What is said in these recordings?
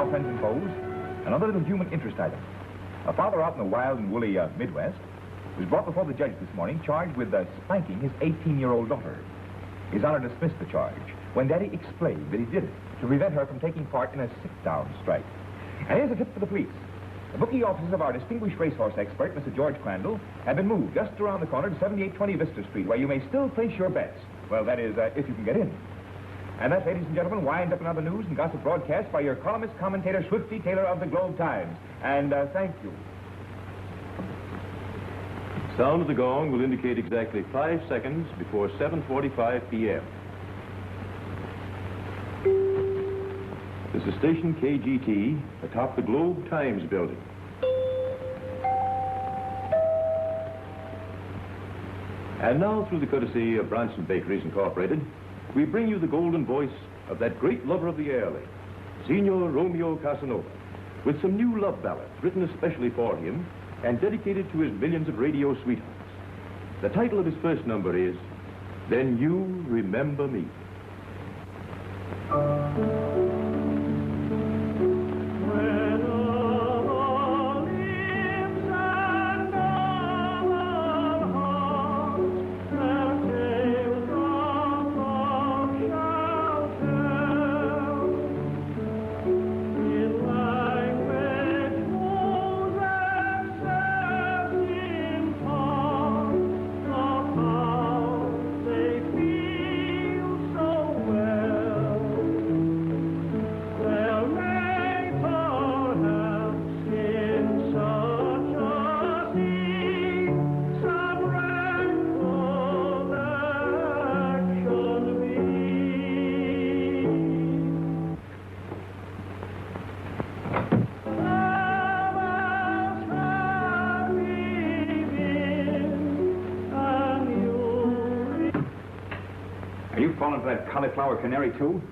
now, friends and foes, another little human interest item. A father out in the wild and woolly Midwest was brought before the judge this morning, charged with spanking his 18-year-old daughter. His Honor dismissed the charge when Daddy explained that he did it to prevent her from taking part in a sit-down strike. And here's a tip for the police. The bookie offices of our distinguished racehorse expert, Mr. George Crandall, have been moved just around the corner to 7820 Vista Street, where you may still place your bets. Well, that is, if you can get in. And that, ladies and gentlemen, winds up another news and gossip broadcast by your columnist commentator, Swifty Taylor of the Globe Times. And thank you. Sound of the gong will indicate exactly 5 seconds before 7:45 p.m. This is station KGT atop the Globe Times building. And now, through the courtesy of Branson Bakeries Incorporated, we bring you the golden voice of that great lover of the airly, Signor Romeo Casanova, with some new love ballads written especially for him and dedicated to his millions of radio sweethearts. The title of his first number is, Then You Remember Me. Falling for that cauliflower canary, too?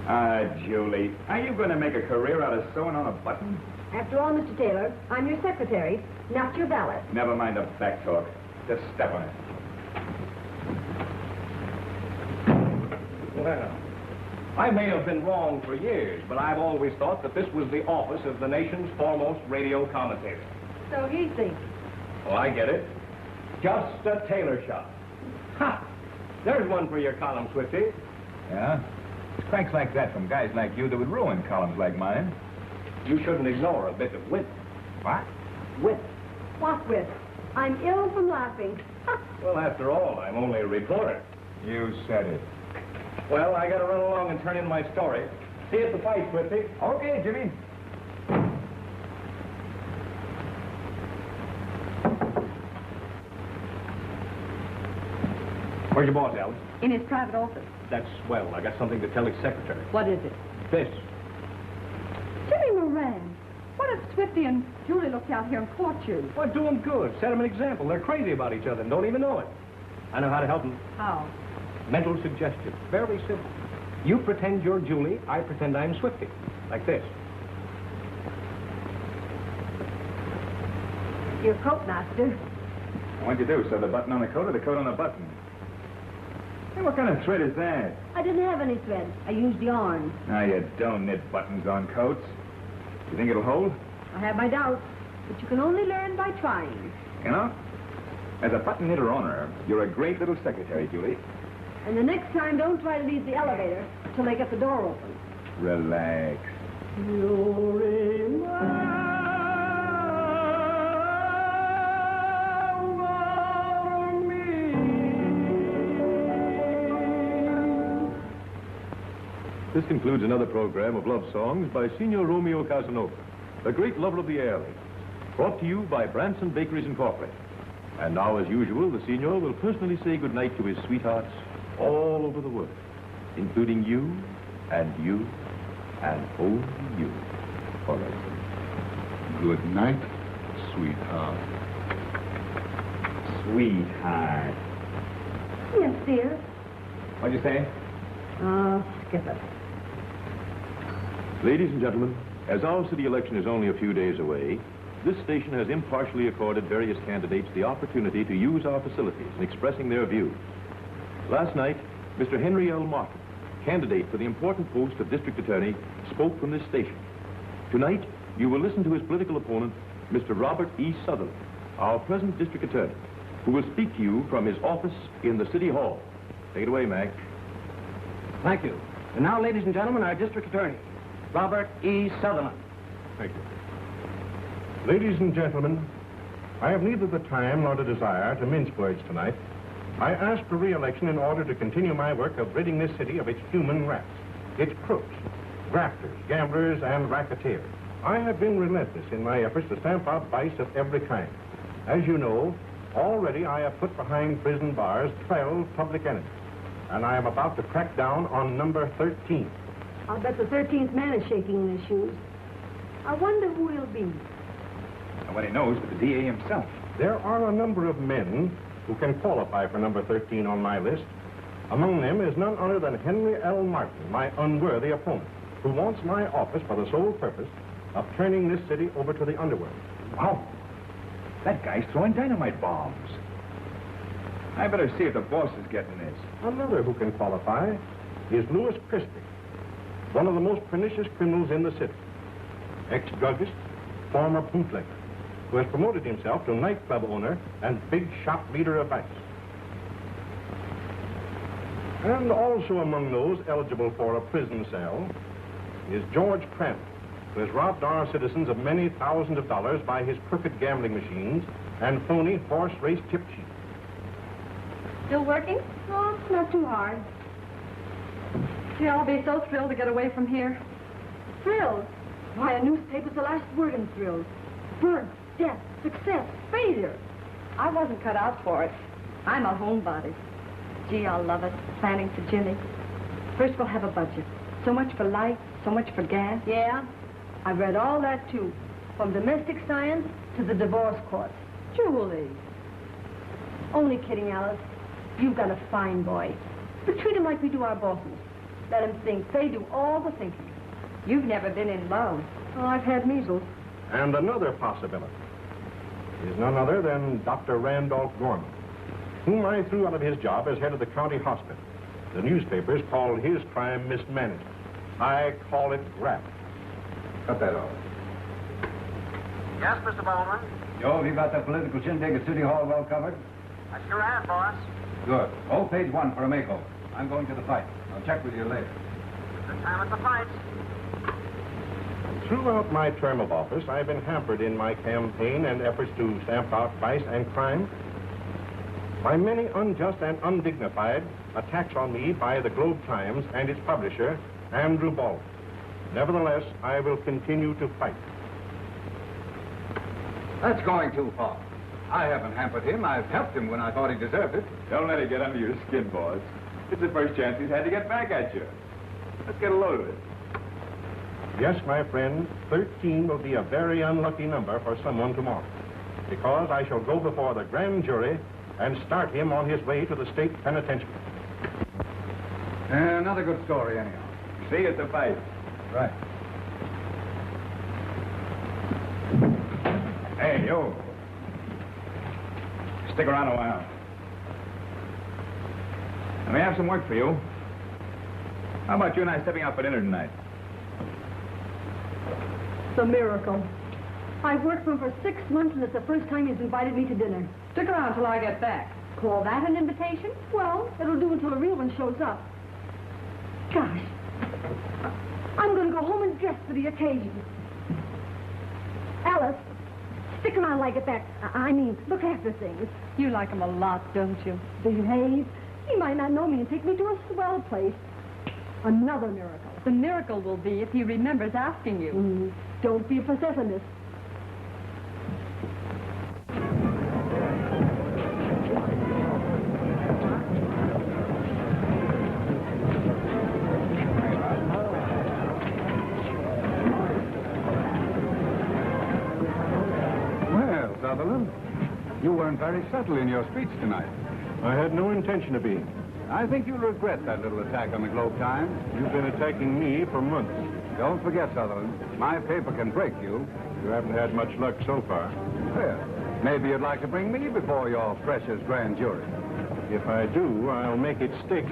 Ah, Julie, are you going to make a career out of sewing on a button? After all, Mr. Taylor, I'm your secretary, not your valet. Never mind the back talk. Just step on it. Well, I may have been wrong for years, but I've always thought that this was the office of the nation's foremost radio commentator. So he thinks. Oh, I get it. Just a tailor shop. Ha! There's one for your column, Swifty. Yeah? It's cranks like that from guys like you that would ruin columns like mine. You shouldn't ignore a bit of wit. What? Wit. What wit? I'm ill from laughing. Well, after all, I'm only a reporter. You said it. Well, I gotta run along and turn in my story. See you at the fight, Swifty. Okay, Jimmy. Where's your boss, Alice? In his private office. That's swell. I got something to tell his secretary. What is it? This. Jimmy Moran, what if Swifty and Julie looked out here and caught you? Well, do them good. Set them an example. They're crazy about each other and don't even know it. I know how to help them. How? Mental suggestion. Very simple. You pretend you're Julie, I pretend I'm Swifty. Like this. Your coat master. What'd you do? Sew the button on the coat or the coat on the button? Hey, what kind of thread is that? I didn't have any thread. I used yarn. Now, you don't knit buttons on coats. You think it'll hold? I have my doubts, but you can only learn by trying. You know, as a button knitter owner, you're a great little secretary, Julie. And the next time, don't try to leave the elevator until they get the door open. Relax. This concludes another program of love songs by Signor Romeo Casanova, the great lover of the airly, brought to you by Branson Bakeries Incorporated. And now, as usual, the Signor will personally say goodnight to his sweethearts all over the world, including you, and only you, forever. Good night, sweetheart. Sweetheart. Yes, dear. What'd you say? Oh, skip it. Ladies and gentlemen, as our city election is only a few days away, this station has impartially accorded various candidates the opportunity to use our facilities in expressing their views. Last night, Mr. Henry L. Martin, candidate for the important post of district attorney, spoke from this station. Tonight, you will listen to his political opponent, Mr. Robert E. Sutherland, our present district attorney, who will speak to you from his office in the City Hall. Take it away, Mac. Thank you. And now, ladies and gentlemen, our district attorney, Robert E. Sutherland. Thank you. Ladies and gentlemen, I have neither the time nor the desire to mince words tonight. I ask for re-election in order to continue my work of ridding this city of its human rats, its crooks, grafters, gamblers, and racketeers. I have been relentless in my efforts to stamp out vice of every kind. As you know, already I have put behind prison bars 12 public enemies, and I am about to crack down on number 13. I'll bet the 13th man is shaking in his shoes. I wonder who he'll be. Nobody knows but the DA himself. There are a number of men who can qualify for number 13 on my list. Among them is none other than Henry L. Martin, my unworthy opponent, who wants my office for the sole purpose of turning this city over to the underworld. Wow. That guy's throwing dynamite bombs. I better see if the boss is getting this. Another who can qualify is Louis Christie, one of the most pernicious criminals in the city. Ex-druggist, former bootlegger, who has promoted himself to nightclub owner and big shop leader of vice. And also among those eligible for a prison cell is George Crandall, who has robbed our citizens of many thousands of dollars by his crooked gambling machines and phony horse race tip sheets. Still working? Oh, it's not too hard. Gee, I'll be so thrilled to get away from here. Thrilled? Why, a newspaper's the last word in thrills. Birth, death, success, failure. I wasn't cut out for it. I'm a homebody. Gee, I'll love it. Planning for Jimmy. First, we'll have a budget. So much for light, so much for gas. Yeah, I've read all that, too. From domestic science to the divorce courts. Julie. Only kidding, Alice. You've got a fine boy. But treat him like we do our bosses. Let him think. They do all the thinking. You've never been in love. Oh, I've had measles. And another possibility is none other than Dr. Randolph Gorman, whom I threw out of his job as head of the county hospital. The newspapers called his crime mismanagement. I call it graft. Cut that off. Yes, Mr. Baldwin? Joe, have you got that political shindig at City Hall well covered? I sure have, boss. Good. Hold page 1 for a makeover. I'm going to the fight. I'll check with you later. Good time at the fight. Throughout my term of office, I've been hampered in my campaign and efforts to stamp out vice and crime by many unjust and undignified attacks on me by the Globe Times and its publisher, Andrew Baldwin. Nevertheless, I will continue to fight. That's going too far. I haven't hampered him. I've helped him when I thought he deserved it. Don't let it get under your skin, boss. It's the first chance he's had to get back at you. Let's get a load of it. Yes, my friend, 13 will be a very unlucky number for someone tomorrow, because I shall go before the grand jury and start him on his way to the state penitentiary. Another good story, anyhow. See you at the fight. Right. Hey, you. Stick around a while. I may have some work for you. How about you and I stepping out for dinner tonight? It's a miracle. I've worked for him for 6 months, and it's the first time he's invited me to dinner. Stick around till I get back. Call that an invitation? Well, it'll do until a real one shows up. Gosh. I'm going to go home and dress for the occasion. Alice, stick around till I get back. I mean, look after things. You like him a lot, don't you? Behave. He might not know me and take me to a swell place. Another miracle. The miracle will be if he remembers asking you. Don't be a pessimist. Well, Sutherland, you weren't very subtle in your speech tonight. I had no intention of being. I think you'll regret that little attack on the Globe Times. You've been attacking me for months. Don't forget, Sutherland, my paper can break you. You haven't had much luck so far. Well, maybe you'd like to bring me before your precious grand jury. If I do, I'll make it stick.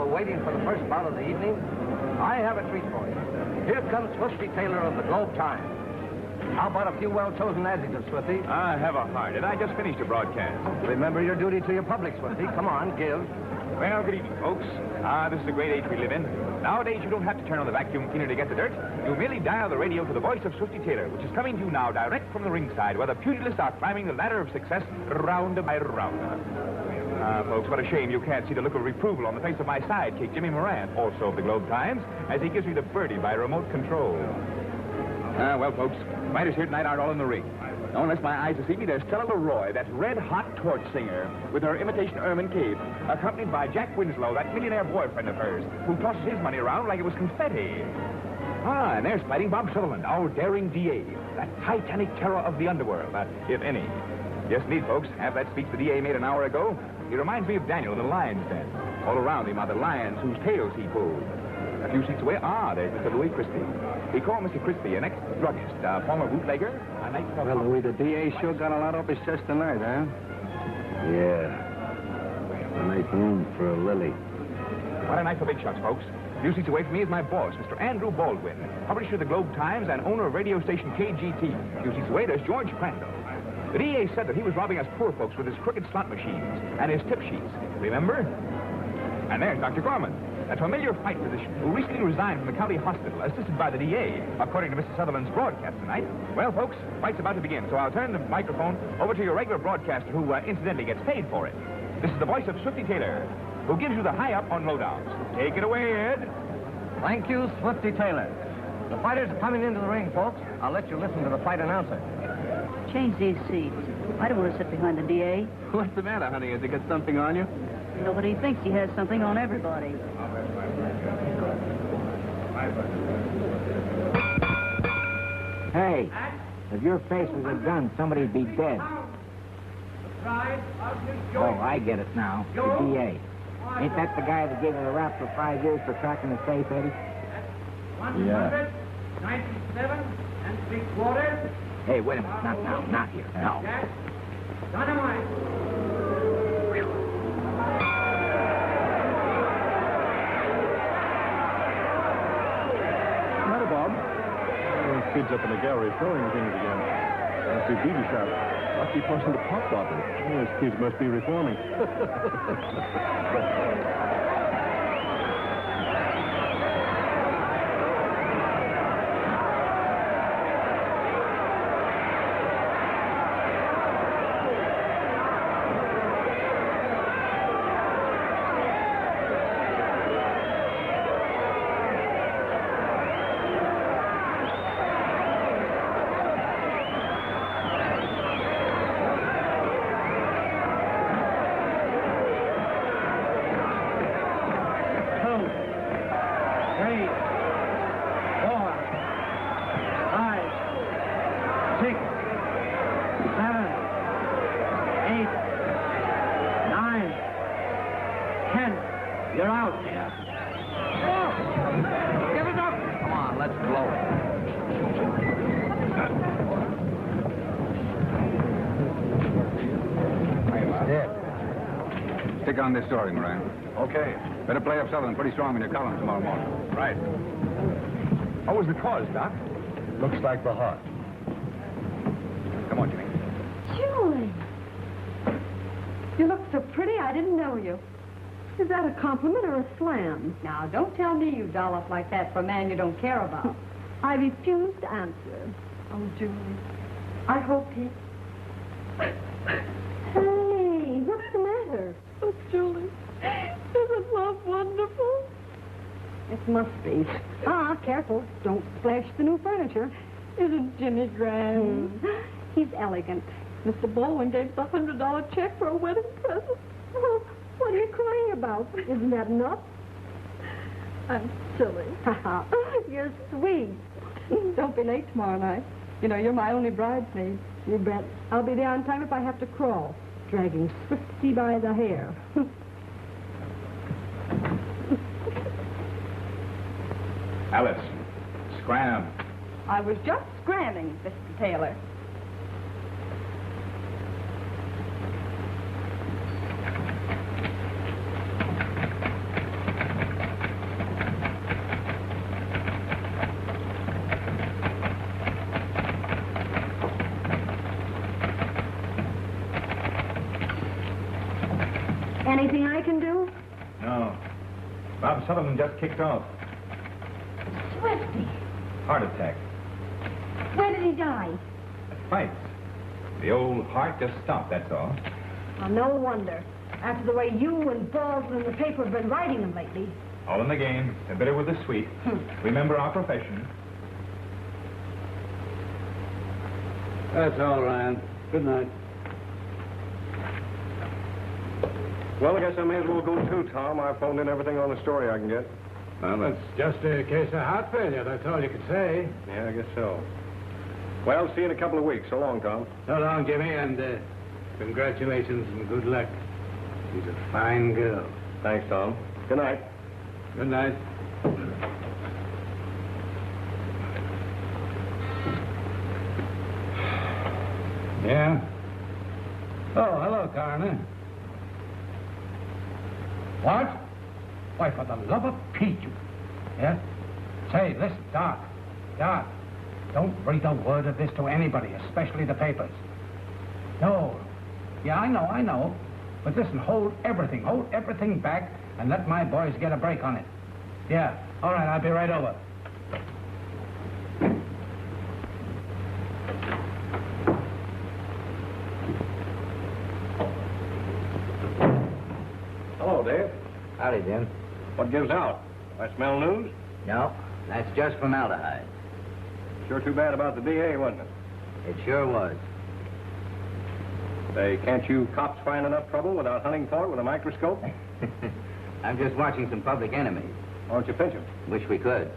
you're waiting for the first bout of the evening, I have a treat for you. Here comes Swifty Taylor of the Globe Times. How about a few well-chosen adjectives, Swifty? I have a heart, and I just finished a broadcast. Remember your duty to your public, Swifty. Come on, give. Well, good evening, folks. This is a great age we live in. Nowadays, you don't have to turn on the vacuum cleaner to get the dirt. You merely dial the radio to the voice of Swifty Taylor, which is coming to you now direct from the ringside, where the pugilists are climbing the ladder of success round by round. Folks, what a shame you can't see the look of reproval on the face of my sidekick, Jimmy Moran, also of the Globe Times, as he gives me the birdie by remote control. Well, folks, fighters here tonight aren't all in the ring. No, unless my eyes deceive me, there's Stella Leroy, that red-hot torch singer, with her imitation ermine cape, accompanied by Jack Winslow, that millionaire boyfriend of hers, who tosses his money around like it was confetti. And there's fighting Bob Sutherland, our daring DA, that titanic terror of the underworld, if any. Yes, indeed, folks. After that speech the DA made an hour ago, he reminds me of Daniel in the lion's den. All around him are the lions whose tails he pulled. A few seats away, there's Mr. Louis Christie. We call Mr. Christie an ex-druggist, a former bootlegger, a nightclub... Well, Louis, the DA sure got a lot up his chest tonight, huh? Yeah. A nice room for a lily. What a night for big shots, folks. A few seats away from me is my boss, Mr. Andrew Baldwin, publisher of the Globe Times and owner of radio station KGT. A few seats away, there's George Crandall. The DA said that he was robbing us poor folks with his crooked slot machines and his tip sheets. Remember? And there's Dr. Gorman, a familiar fight physician who recently resigned from the county hospital, assisted by the DA, according to Mr. Sutherland's broadcast tonight. Well, folks, the fight's about to begin, so I'll turn the microphone over to your regular broadcaster who, incidentally, gets paid for it. This is the voice of Swifty Taylor, who gives you the high-up on lowdowns. Take it away, Ed. Thank you, Swifty Taylor. The fighters are coming into the ring, folks. I'll let you listen to the fight announcer. Change these seats. I don't want to sit behind the DA. What's the matter, honey? Has he got something on you? Nobody thinks he has something on everybody. Hey, if your face was a gun, somebody'd be dead. Oh, I get it now. The DA. Ain't that the guy that gave you the rap for 5 years for cracking the safe, Eddie? Yeah. 97 3/4. Hey, wait a minute. Not now. Not here. No. Dynamite. Matter, Bob? Those kids up in the gallery throwing things again. Must be beauty shop. Must be pushing the pop bottle. Those kids must be reforming. Stick on this story, Moran. Okay. Better play up Sutherland pretty strong in your column tomorrow morning. Right. What was the cause, Doc? Looks like the heart. Come on, Jimmy. Julie! You look so pretty, I didn't know you. Is that a compliment or a slam? Now, don't tell me you doll up like that for a man you don't care about. I refuse to answer. Oh, Julie, I hope he... Hey, what's the matter? Oh, Julie, isn't love wonderful? It must be. Careful. Don't splash the new furniture. Isn't Jimmy grand? He's elegant. Mr. Baldwin gave us a $100 check for a wedding present. Oh, what are you crying about? Isn't that enough? I'm silly. You're sweet. Don't be late tomorrow night. You know, you're my only bridesmaid. You bet. I'll be there on time if I have to crawl, dragging Swifty by the hair. Alice, scram. I was just scramming, Mr. Taylor. can do? No. Bob Sutherland just kicked off. Swifty. Heart attack. Where did he die? At fights. The old heart just stopped, that's all. Well, no wonder. After the way you and Baldwin and the paper have been writing him lately. All in the game. The bitter with the sweet. Remember our profession. That's all, Ryan. Good night. Well, I guess I may as well go too, Tom. I phoned in everything on the story I can get. Well, it's just a case of heart failure. That's all you can say. Yeah, I guess so. Well, see you in a couple of weeks. So long, Tom. So long, Jimmy, and congratulations and good luck. She's a fine girl. Thanks, Tom. Good night. Good night. Yeah? Oh, hello, Coroner. What? Why, for the love of Pete, you... Yeah? Say, listen, Doc. Doc, don't breathe a word of this to anybody, especially the papers. No. Yeah, I know. But listen, hold everything back and let my boys get a break on it. Yeah, all right, I'll be right over. Hello, Dave. Howdy, Jim. What gives out? I smell news? No, that's just formaldehyde. Sure too bad about the DA, wasn't it? It sure was. Say, can't you cops find enough trouble without hunting for it with a microscope? I'm just watching some public enemies. Why don't you pinch them? Wish we could.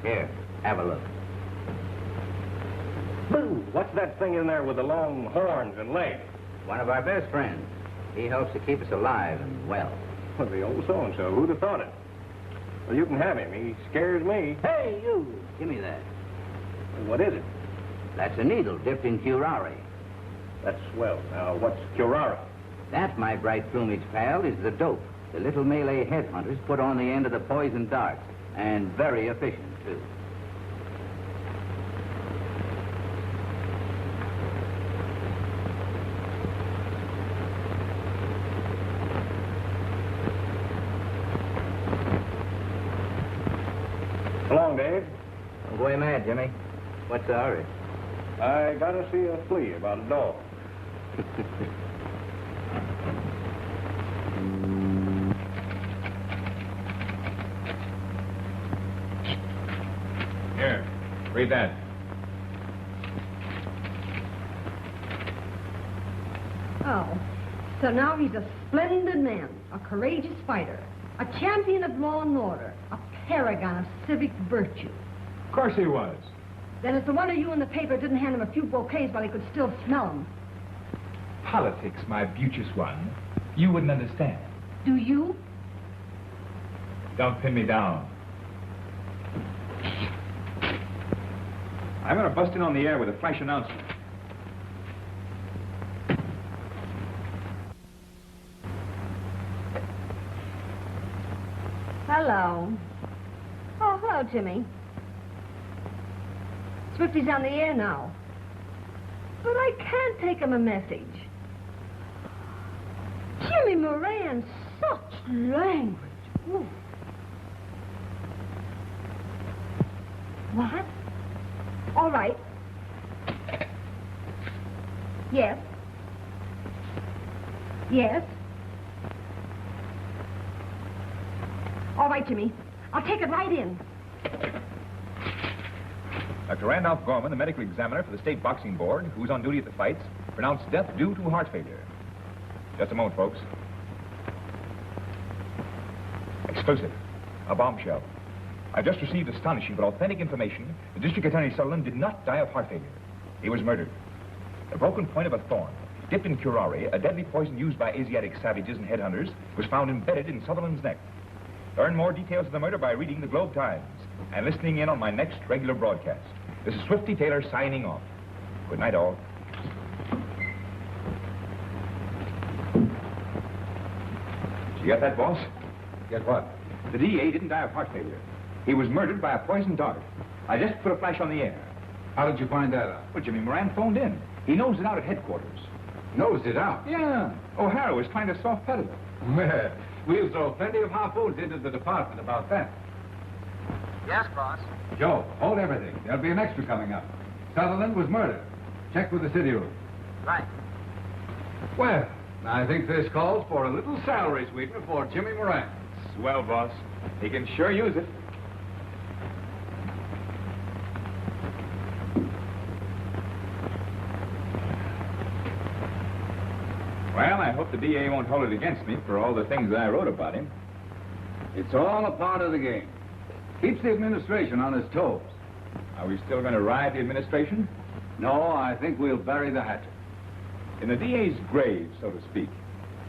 Here, have a look. Boo! What's that thing in there with the long horns and legs? One of our best friends. He helps to keep us alive and well. Well, the old so-and-so. Who'd have thought it? Well, you can have him. He scares me. Hey, you! Give me that. What is it? That's a needle dipped in curare. That's swell. Now, what's curare? That, my bright plumage pal, is the dope the little Malay headhunters put on the end of the poison darts. And very efficient, too. So long, Dave. Don't go mad, Jimmy. What's the hurry? I gotta see a flea about a dog. Here, read that. Oh, so now he's a splendid man, a courageous fighter, a champion of law and order, a paragon of civic virtue. Of course he was. Then it's a wonder you in the paper didn't hand him a few bouquets while he could still smell them. Politics, my beauteous one. You wouldn't understand. Do you? Don't pin me down. I'm going to bust in on the air with a flash announcement. Hello. Oh, hello, Jimmy. Swifty's on the air now. But I can't take him a message. Jimmy Moran, such language. Ooh. What? All right. Yes. Yes. All right, Jimmy. I'll take it right in. Dr. Randolph Gorman, the medical examiner for the State Boxing Board, who's on duty at the fights, pronounced death due to heart failure. Just a moment, folks. Exclusive. A bombshell. I've just received astonishing but authentic information. The District Attorney Sutherland did not die of heart failure. He was murdered. The broken point of a thorn, dipped in curare, a deadly poison used by Asiatic savages and headhunters, was found embedded in Sutherland's neck. Learn more details of the murder by reading the Globe Times and listening in on my next regular broadcast. This is Swifty Taylor signing off. Good night, all. You got that, boss? Get what? The DA didn't die of heart failure. He was murdered by a poisoned dart. I just put a flash on the air. How did you find that out? Well, Jimmy Moran phoned in. He knows it out at headquarters. Nosed it out? Yeah. O'Hara was trying to soft pedal it. Well, We'll throw plenty of harpoons into the department about that. Yes, boss. Joe, hold everything. There'll be an extra coming up. Sutherland was murdered. Check with the city room. Right. Well, I think this calls for a little salary sweetener for Jimmy Moran. Swell, boss. He can sure use it. Well, I hope the DA won't hold it against me for all the things I wrote about him. It's all a part of the game. Keeps the administration on his toes. Are we still going to ride the administration? No, I think we'll bury the hatchet. In the DA's grave, so to speak.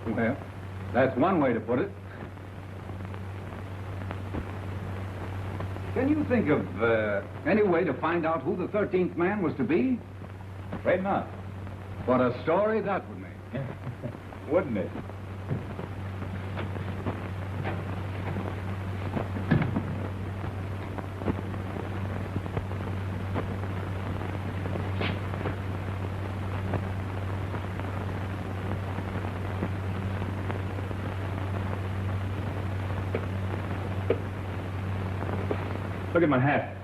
Well, that's one way to put it. Can you think of any way to find out who the 13th man was to be? Afraid not. What a story that would make. Wouldn't it? Look at my hat.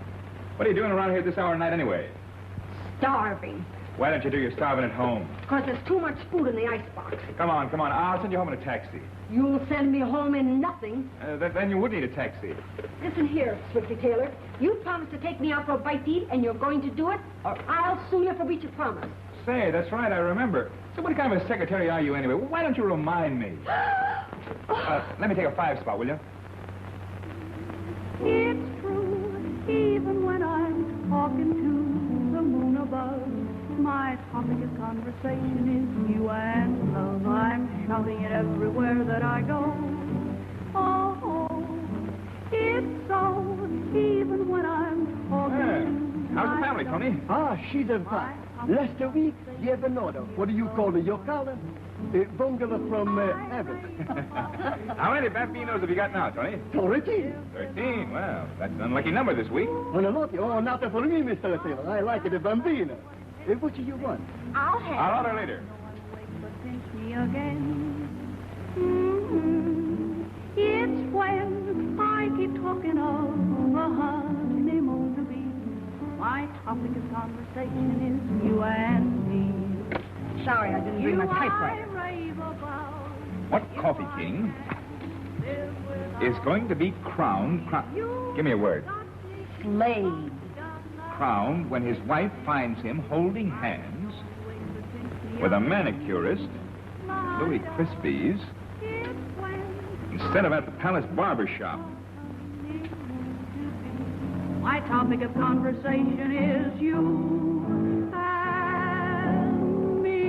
What are you doing around here at this hour of night anyway? Starving. Why don't you do your starving at home? Because there's too much food in the icebox. Come on, come on. I'll send you home in a taxi. You'll send me home in nothing. Then you would need a taxi. Listen here, Swifty Taylor. You promised to take me out for a bite to eat, and you're going to do it, or I'll sue you for breach of promise. Say, that's right, I remember. So what kind of a secretary are you anyway? Why don't you remind me? Let me take a 5 spot, will you? It's true, even when I'm talking to the moon above, my topic of conversation is you and love. I'm shouting it everywhere that I go. Oh, it's so, even when I'm talking to How's the family, Tony? Ah, she's in fine. Last week, you have an order. What do you call it? Your collar? Bungalow from Everett. How many bambinos have you got now, Tony? 13. 13? Well, that's an unlucky number this week. Oh, no, not, oh, not for me, Mr. Taylor. I like it, a bambino. What do you want? I'll order later. me again. It's when I keep talking of a honeymoon to be. My topic of conversation is you and me. Sorry, I didn't bring my typewriter. What coffee king is going to be crowned? Give me a word. Slade. Crowned when his wife finds him holding hands with a manicurist, Louis Crispy's, instead of at the Palace Barber Shop. My topic of conversation is you and me.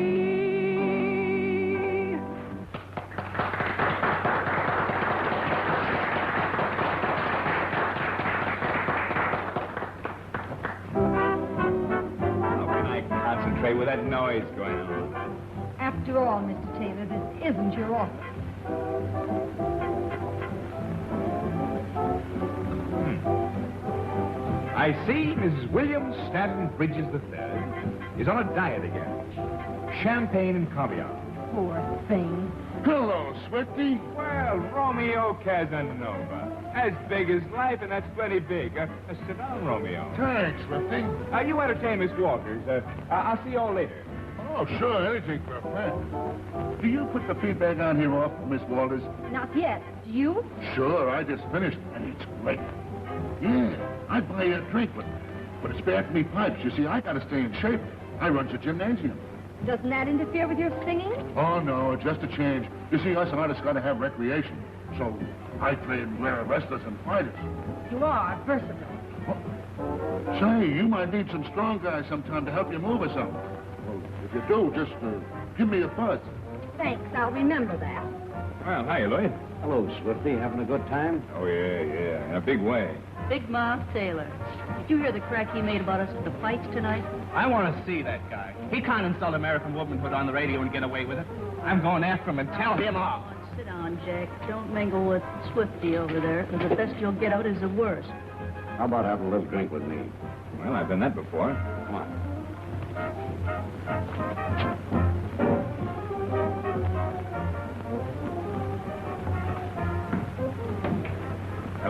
How can I concentrate with that noise going on? After all, Mr. Taylor, this isn't your office. I see Mrs. William Stanton Bridges III is on a diet again. Champagne and caviar. Poor thing. Hello, Swifty. Well, Romeo Casanova. As big as life, and that's plenty big. Sit down, Romeo. Thanks, Swifty. You entertain Miss Walters. I'll see you all later. Oh, sure, anything for a friend. Do you put the feedback on here off, Miss Walters? Not yet. Do you? Sure, I just finished, and it's great. Yeah, I'd buy you a drink, but it's bad for me pipes. You see, I gotta stay in shape. I runs a gymnasium. Doesn't that interfere with your singing? Oh, no, just a change. You see, us artists gotta have recreation. So I train rare wrestlers and fighters. You are versatile. Say, you might need some strong guys sometime to help you move or something. Well, if you do, just give me a buzz. Thanks, I'll remember that. Well, hiya, Lloyd. Hello, Swifty. Having a good time? Oh, yeah, in a big way. Big Mouth Taylor. Did you hear the crack he made about us at the fights tonight? I want to see that guy. He can't insult American womanhood on the radio and get away with it. I'm going after him and tell him off. Sit down, Jack. Don't mingle with Swifty over there. The best you'll get out is the worst. How about having a little drink with me? Well, I've done that before. Come on.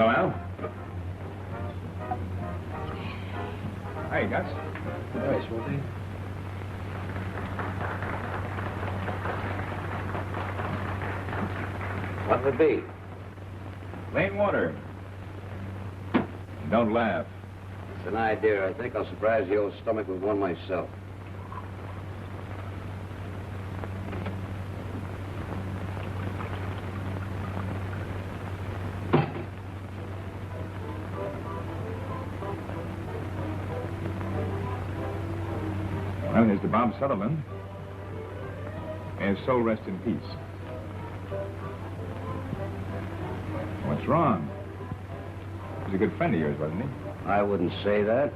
Hello, Al. Hey, Gus. Hey, Smithy. What'll it be? Plain water. Don't laugh. It's an idea. I think I'll surprise the old stomach with one myself. Well, here's to Bob Sutherland. May his soul rest in peace. What's wrong? He was a good friend of yours, wasn't he? I wouldn't say that.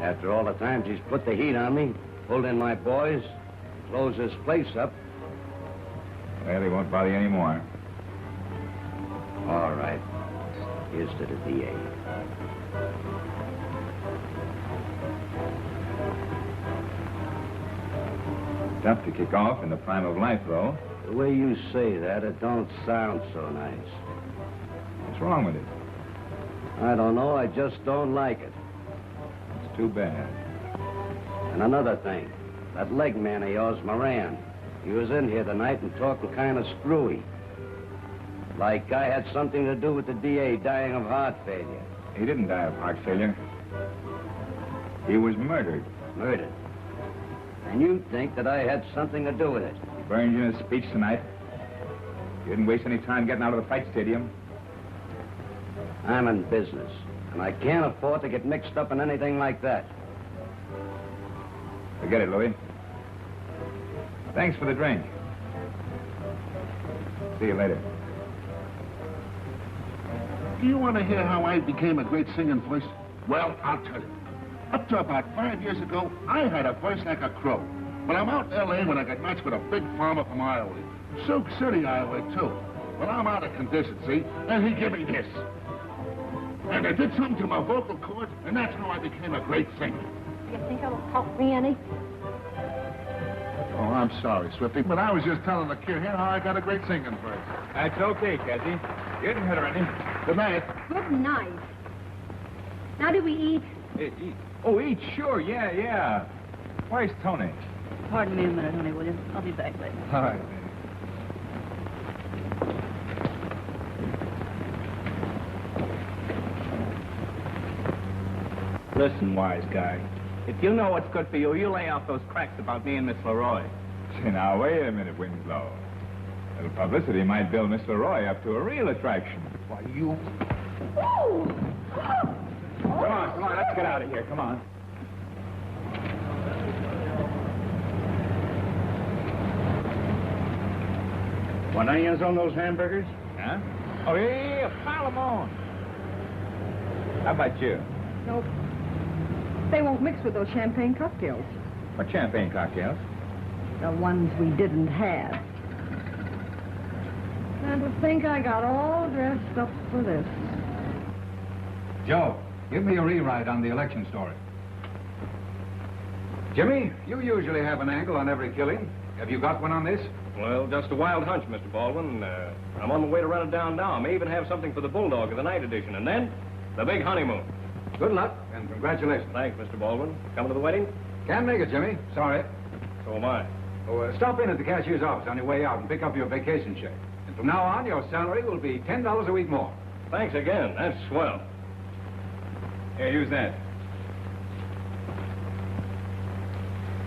After all the times he's put the heat on me, pulled in my boys, closed this place up. Well, he won't bother you anymore. All right. Here's to the DA. Tough to kick off in the prime of life, though. The way you say that, it don't sound so nice. What's wrong with it? I don't know. I just don't like it. It's too bad. And another thing. That leg man of yours, Moran, he was in here tonight and talking kind of screwy. Like I had something to do with the DA dying of heart failure. He didn't die of heart failure. He was murdered. Murdered? And you think that I had something to do with it? He burned you in his speech tonight. You didn't waste any time getting out of the fight stadium. I'm in business, and I can't afford to get mixed up in anything like that. Forget it, Louis. Thanks for the drink. See you later. Do you want to hear how I became a great singing voice? Well, I'll tell you. Up to about 5 years ago, I had a voice like a crow. But I'm out in L.A. when I got matched with a big farmer from Iowa. Sioux City, Iowa, too. But I'm out of condition, see? And he gave me this. And I did something to my vocal cords, and that's how I became a great singer. You think it'll help me any? Oh, I'm sorry, Swifty, but I was just telling the kid here how I got a great singing voice. That's okay, Cassie. You didn't hurt her any. Good night. Good night. Now, do we eat? Eat. Oh, eat, sure. Yeah. Where's Tony? Pardon me a minute, honey, will you? I'll be back later. All right. Listen, wise guy. If you know what's good for you, you lay off those cracks about me and Miss Leroy. Say, now, wait a minute, Winslow. A little publicity might build Miss Leroy up to a real attraction. Why, you... Oh! Come on, let's get out of here. Come on. Want onions on those hamburgers? Huh? Oh, yeah, pile them on. How about you? Nope. They won't mix with those champagne cocktails. What champagne cocktails? The ones we didn't have. And to think I got all dressed up for this. Joe, give me a rewrite on the election story. Jimmy, you usually have an angle on every killing. Have you got one on this? Well, just a wild hunch, Mr. Baldwin. I'm on the way to run it down now. I may even have something for the Bulldog of the night edition. And then, the big honeymoon. Good luck, and congratulations. Thanks, Mr. Baldwin. Coming to the wedding? Can't make it, Jimmy. Sorry. So am I. Oh, stop in at the cashier's office on your way out and pick up your vacation check. And from now on, your salary will be $10 a week more. Thanks again. That's swell. Here, use that.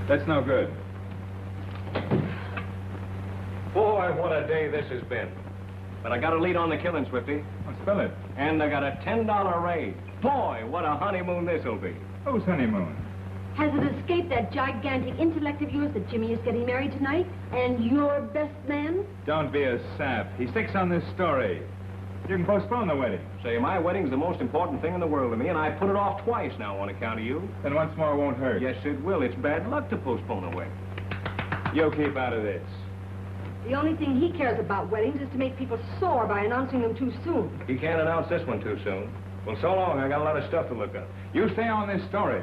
That's no good. Boy, what a day this has been. But I got a lead on the killing, Swifty. Well, spill it. And I got a $10 raise. Boy, what a honeymoon this'll be. Whose honeymoon? Has it escaped that gigantic intellect of yours that Jimmy is getting married tonight? And your best man? Don't be a sap. He sticks on this story. You can postpone the wedding. Say, my wedding's the most important thing in the world to me, and I put it off twice now on account of you. Then once more won't hurt. Yes, it will. It's bad luck to postpone a wedding. You keep out of this. The only thing he cares about weddings is to make people sore by announcing them too soon. He can't announce this one too soon. Well, so long. I got a lot of stuff to look up. You stay on this story.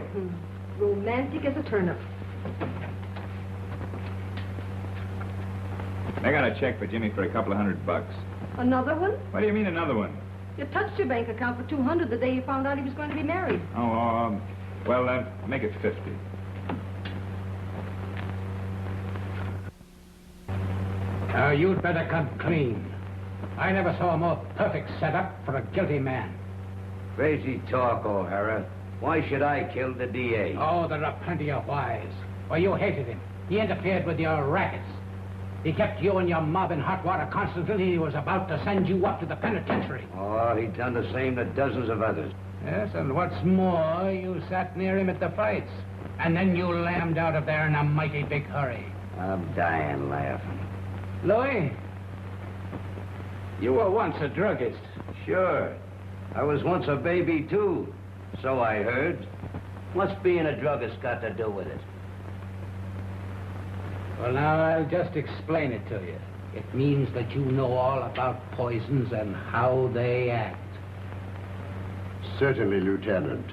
Romantic as a turnip. I got a check for Jimmy for a couple of $100. Another one? What do you mean, another one? You touched your bank account for $200 the day you found out he was going to be married. Oh, well, then, make it 50. Now, you'd better come clean. I never saw a more perfect setup for a guilty man. Crazy talk, O'Hara. Why should I kill the DA? Oh, there are plenty of whys. Well, you hated him. He interfered with your rackets. He kept you and your mob in hot water constantly. He was about to send you up to the penitentiary. Oh, he'd done the same to dozens of others. Yes, and what's more, you sat near him at the fights. And then you lammed out of there in a mighty big hurry. I'm dying laughing. Louis, you were once a druggist. Sure. I was once a baby, too. So I heard. What's being a druggist got to do with it? Well, now, I'll just explain it to you. It means that you know all about poisons and how they act. Certainly, Lieutenant.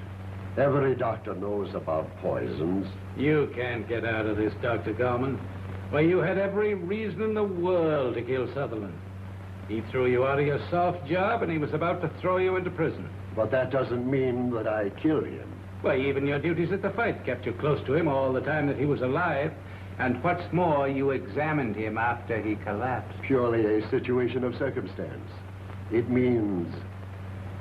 Every doctor knows about poisons. You can't get out of this, Dr. Gorman. Well, you had every reason in the world to kill Sutherland. He threw you out of your soft job, and he was about to throw you into prison. But that doesn't mean that I killed him. Well, even your duties at the fight kept you close to him all the time that he was alive. And what's more, you examined him after he collapsed. Purely a situation of circumstance. It means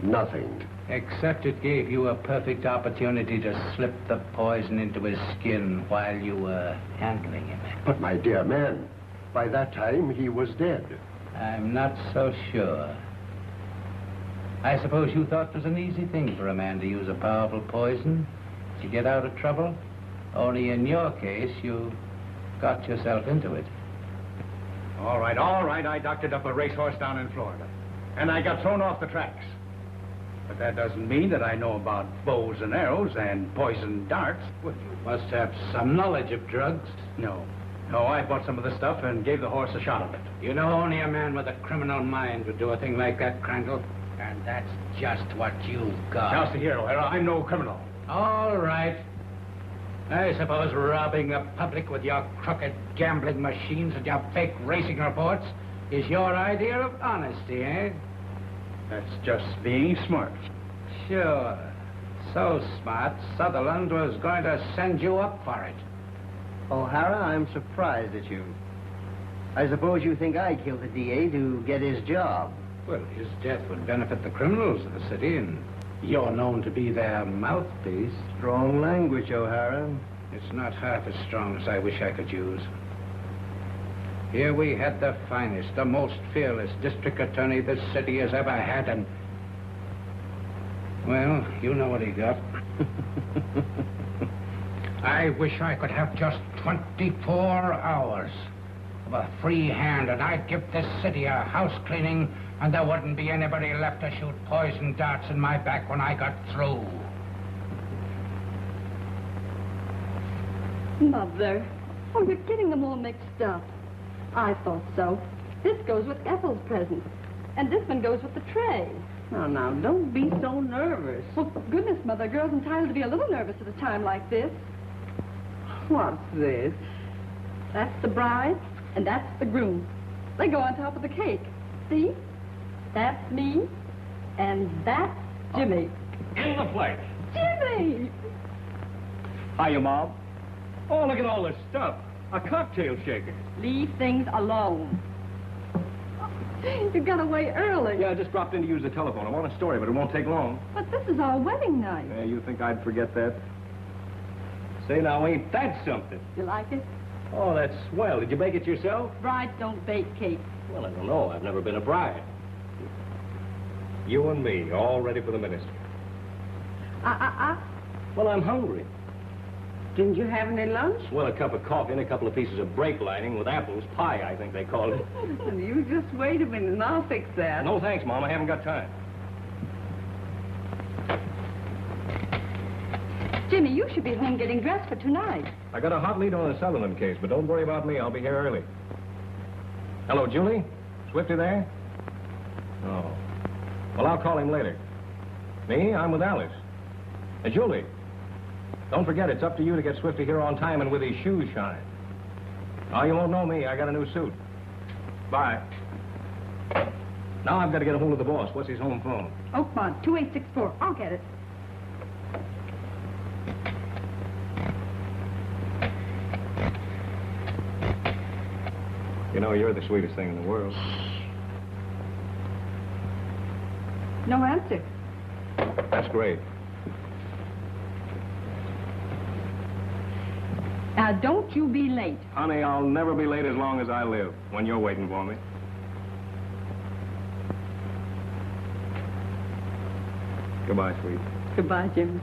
nothing. Except it gave you a perfect opportunity to slip the poison into his skin while you were handling him. But, my dear man, by that time he was dead. I'm not so sure. I suppose you thought it was an easy thing for a man to use a powerful poison to get out of trouble? Only in your case, you got yourself into it. All right. I doctored up a racehorse down in Florida. And I got thrown off the tracks. But that doesn't mean that I know about bows and arrows and poison darts. Well, you must have some knowledge of drugs. No, I bought some of the stuff and gave the horse a shot of it. You know, only a man with a criminal mind would do a thing like that, Crandall. And that's just what you've got. Now, see here, O'Hara, I'm no criminal. All right. I suppose robbing the public with your crooked gambling machines and your fake racing reports is your idea of honesty, eh? That's just being smart. Sure. So smart, Sutherland was going to send you up for it. O'Hara, I'm surprised at you. I suppose you think I killed the DA to get his job. Well, his death would benefit the criminals of the city, and you're known to be their mouthpiece. Strong language, O'Hara. It's not half as strong as I wish I could use. Here we had the finest, the most fearless district attorney this city has ever had, and... well, you know what he got. I wish I could have just 24 hours of a free hand, and I'd give this city a house cleaning, and there wouldn't be anybody left to shoot poison darts in my back when I got through. Mother, oh, you're getting them all mixed up. I thought so. This goes with Ethel's present, and this one goes with the tray. Now, don't be so nervous. Well, goodness, Mother, a girl's entitled to be a little nervous at a time like this. What's this? That's the bride, and that's the groom. They go on top of the cake. See? That's me, and that's Jimmy. In the flesh. Jimmy! Hiya, Mom. Oh, look at all this stuff. A cocktail shaker. Leave things alone. You got away early. Yeah, I just dropped in to use the telephone. I want a story, but it won't take long. But this is our wedding night. Yeah, you think I'd forget that? Say, now, ain't that something? You like it? Oh, that's swell. Did you bake it yourself? Brides don't bake cake. Well, I don't know. I've never been a bride. You and me, all ready for the minister. Well, I'm hungry. Didn't you have any lunch? Well, a cup of coffee and a couple of pieces of brake lining with apples. Pie, I think they call it. You just wait a minute and I'll fix that. No, thanks, Mom. I haven't got time. Jimmy, you should be home getting dressed for tonight. I got a hot lead on the Sutherland case, but don't worry about me. I'll be here early. Hello, Julie? Swifty there? Oh. Well, I'll call him later. Me? I'm with Alice. Hey, Julie. Don't forget, it's up to you to get Swifty here on time and with his shoes shined. Oh, you won't know me. I got a new suit. Bye. Now I've got to get a hold of the boss. What's his home phone? Oakmont, 2864. I'll get it. You know, you're the sweetest thing in the world. No answer. That's great. Now, don't you be late. Honey, I'll never be late as long as I live when you're waiting for me. Goodbye, sweet. Goodbye, Jimmy.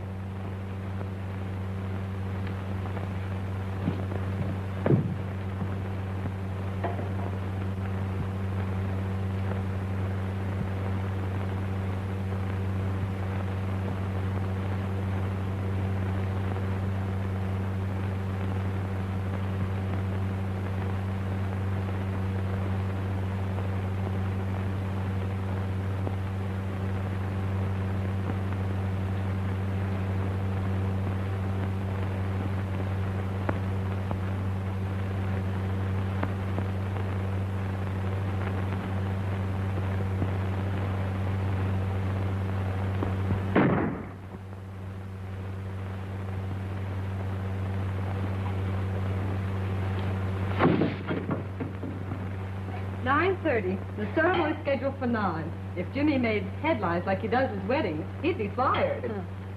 The ceremony's scheduled for 9. If Jimmy made headlines like he does his weddings, he'd be fired.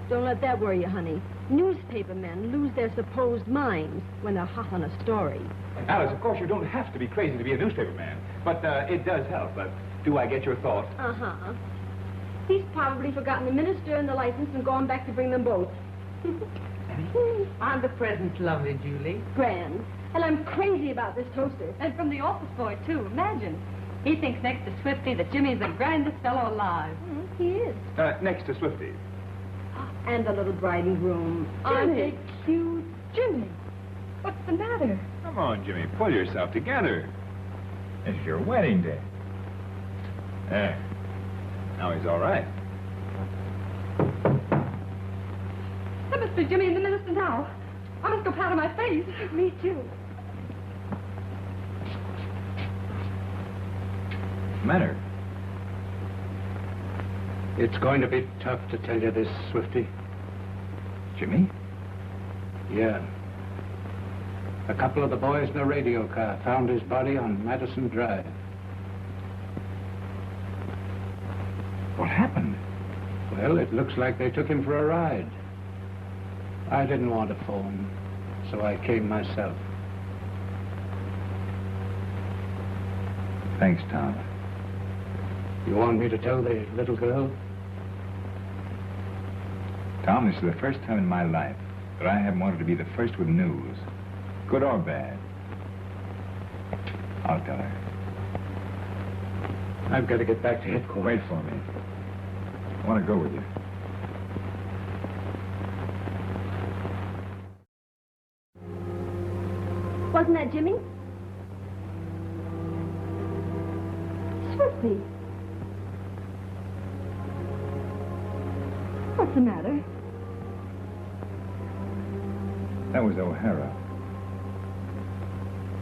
Don't let that worry you, honey. Newspaper men lose their supposed minds when they're hot on a story. Alice, of course, you don't have to be crazy to be a newspaper man. But it does help. Do I get your thought? Uh-huh. He's probably forgotten the minister and the license and gone back to bring them both. Aren't the presents lovely, Julie? Grand. And I'm crazy about this toaster. And from the office boy, too. Imagine. He thinks next to Swifty that Jimmy's the grandest fellow alive. He is. Next to Swifty. And the little bride and groom. Aren't they cute? Jimmy, what's the matter? Come on, Jimmy. Pull yourself together. It's your wedding day. There. Now he's all right. That must be Jimmy and the minister now. I must go powder my face. Me, too. Matter? It's going to be tough to tell you this, Swifty. Jimmy? Yeah. A couple of the boys in a radio car found his body on Madison Drive. What happened? Well, it looks like they took him for a ride. I didn't want to phone, so I came myself. Thanks, Tom. You want me to tell the little girl? Tom, this is the first time in my life that I haven't wanted to be the first with news, good or bad. I'll tell her. I've got to get back to headquarters. Wait for me. I want to go with you. Wasn't that Jimmy? Swifty. What's the matter? That was O'Hara.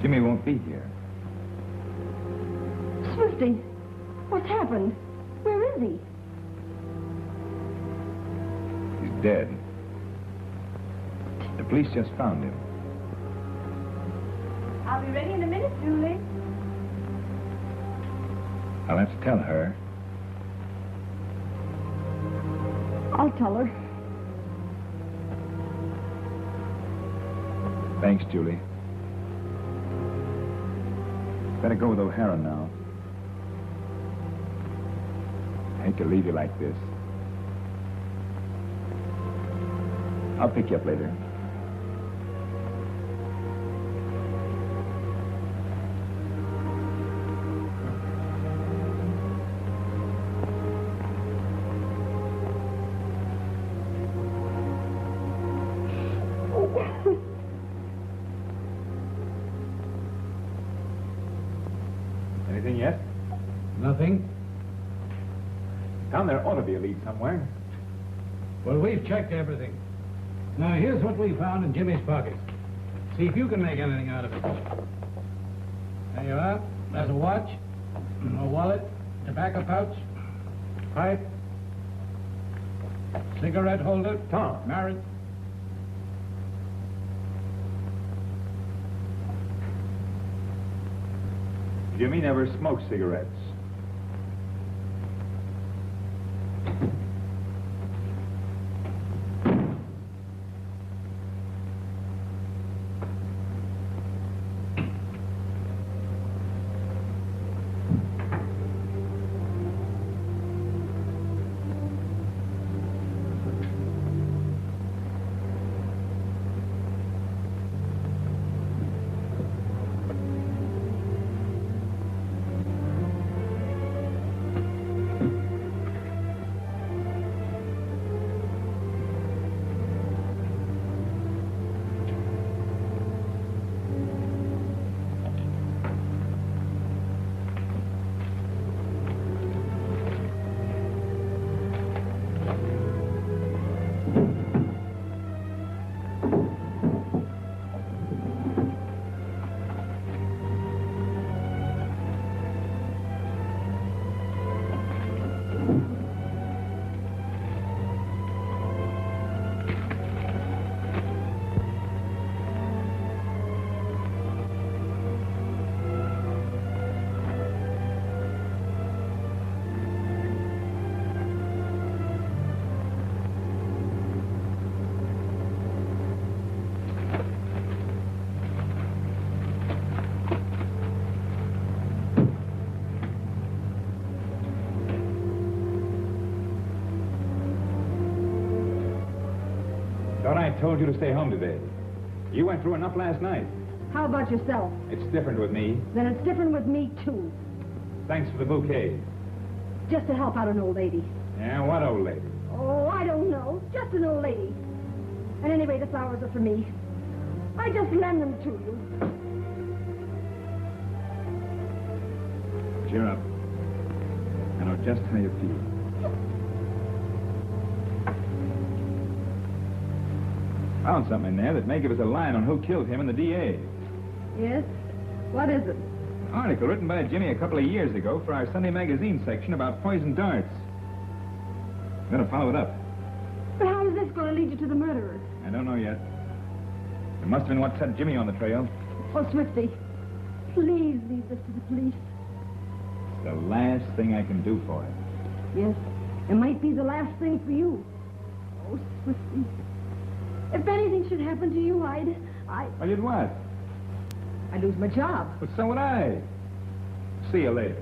Jimmy won't be here. Swifty, what's happened? Where is he? He's dead. The police just found him. I'll be ready in a minute, Julie. I'll have to tell her. I'll tell her. Thanks, Julie. Better go with O'Hara now. I hate to leave you like this. I'll pick you up later. Anything yet? Nothing. Down there ought to be a lead somewhere. Well, we've checked everything. Now, here's what we found in Jimmy's pocket. See if you can make anything out of it. There you are. There's a watch, a wallet, tobacco pouch, pipe, cigarette holder. Tom. Married. Jimmy never smoked cigarettes. Thought I told you to stay home today. You went through enough last night. How about yourself? It's different with me. Then it's different with me, too. Thanks for the bouquet. Just to help out an old lady. Yeah, what old lady? Oh, I don't know. Just an old lady. And anyway, the flowers are for me. I just lend them to you. Cheer up. I know just how you feel. Found something in there that may give us a line on who killed him and the DA. Yes? What is it? An article written by Jimmy a couple of years ago for our Sunday magazine section about poison darts. I'm going to follow it up. But how is this going to lead you to the murderer? I don't know yet. It must have been what set Jimmy on the trail. Oh, Swifty, please leave this to the police. It's the last thing I can do for him. Yes, it might be the last thing for you. Oh, Swifty. If anything should happen to you, Well, you'd what? I'd lose my job. But so would I. See you later.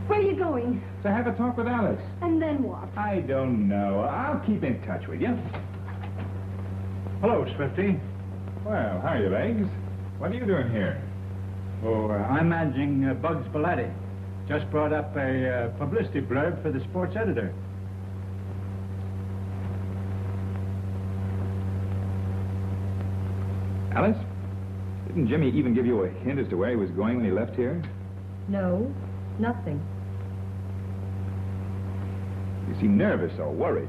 Where are you going? To have a talk with Alice. And then what? I don't know. I'll keep in touch with you. Hello, Swifty. Well, how are you, Legs? What are you doing here? Oh, I'm managing Bugs Belletti. Just brought up a publicity blurb for the sports editor. Alice? Didn't Jimmy even give you a hint as to where he was going when he left here? No, nothing. You seem nervous or worried.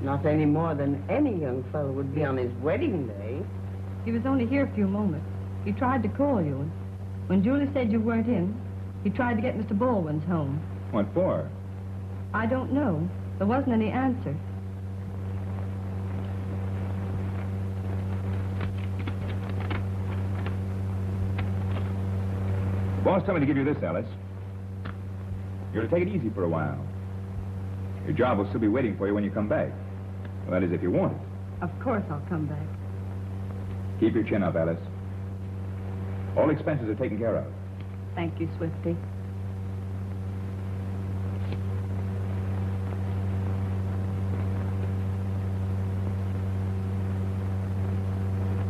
Not any more than any young fellow would be on his wedding day. He was only here a few moments. He tried to call you, and when Julie said you weren't in, he tried to get Mr. Baldwin's home. What for? I don't know. There wasn't any answer. The boss told me to give you this, Alice. You're to take it easy for a while. Your job will still be waiting for you when you come back. Well, that is, if you want it. Of course I'll come back. Keep your chin up, Alice. All expenses are taken care of. Thank you, Swifty.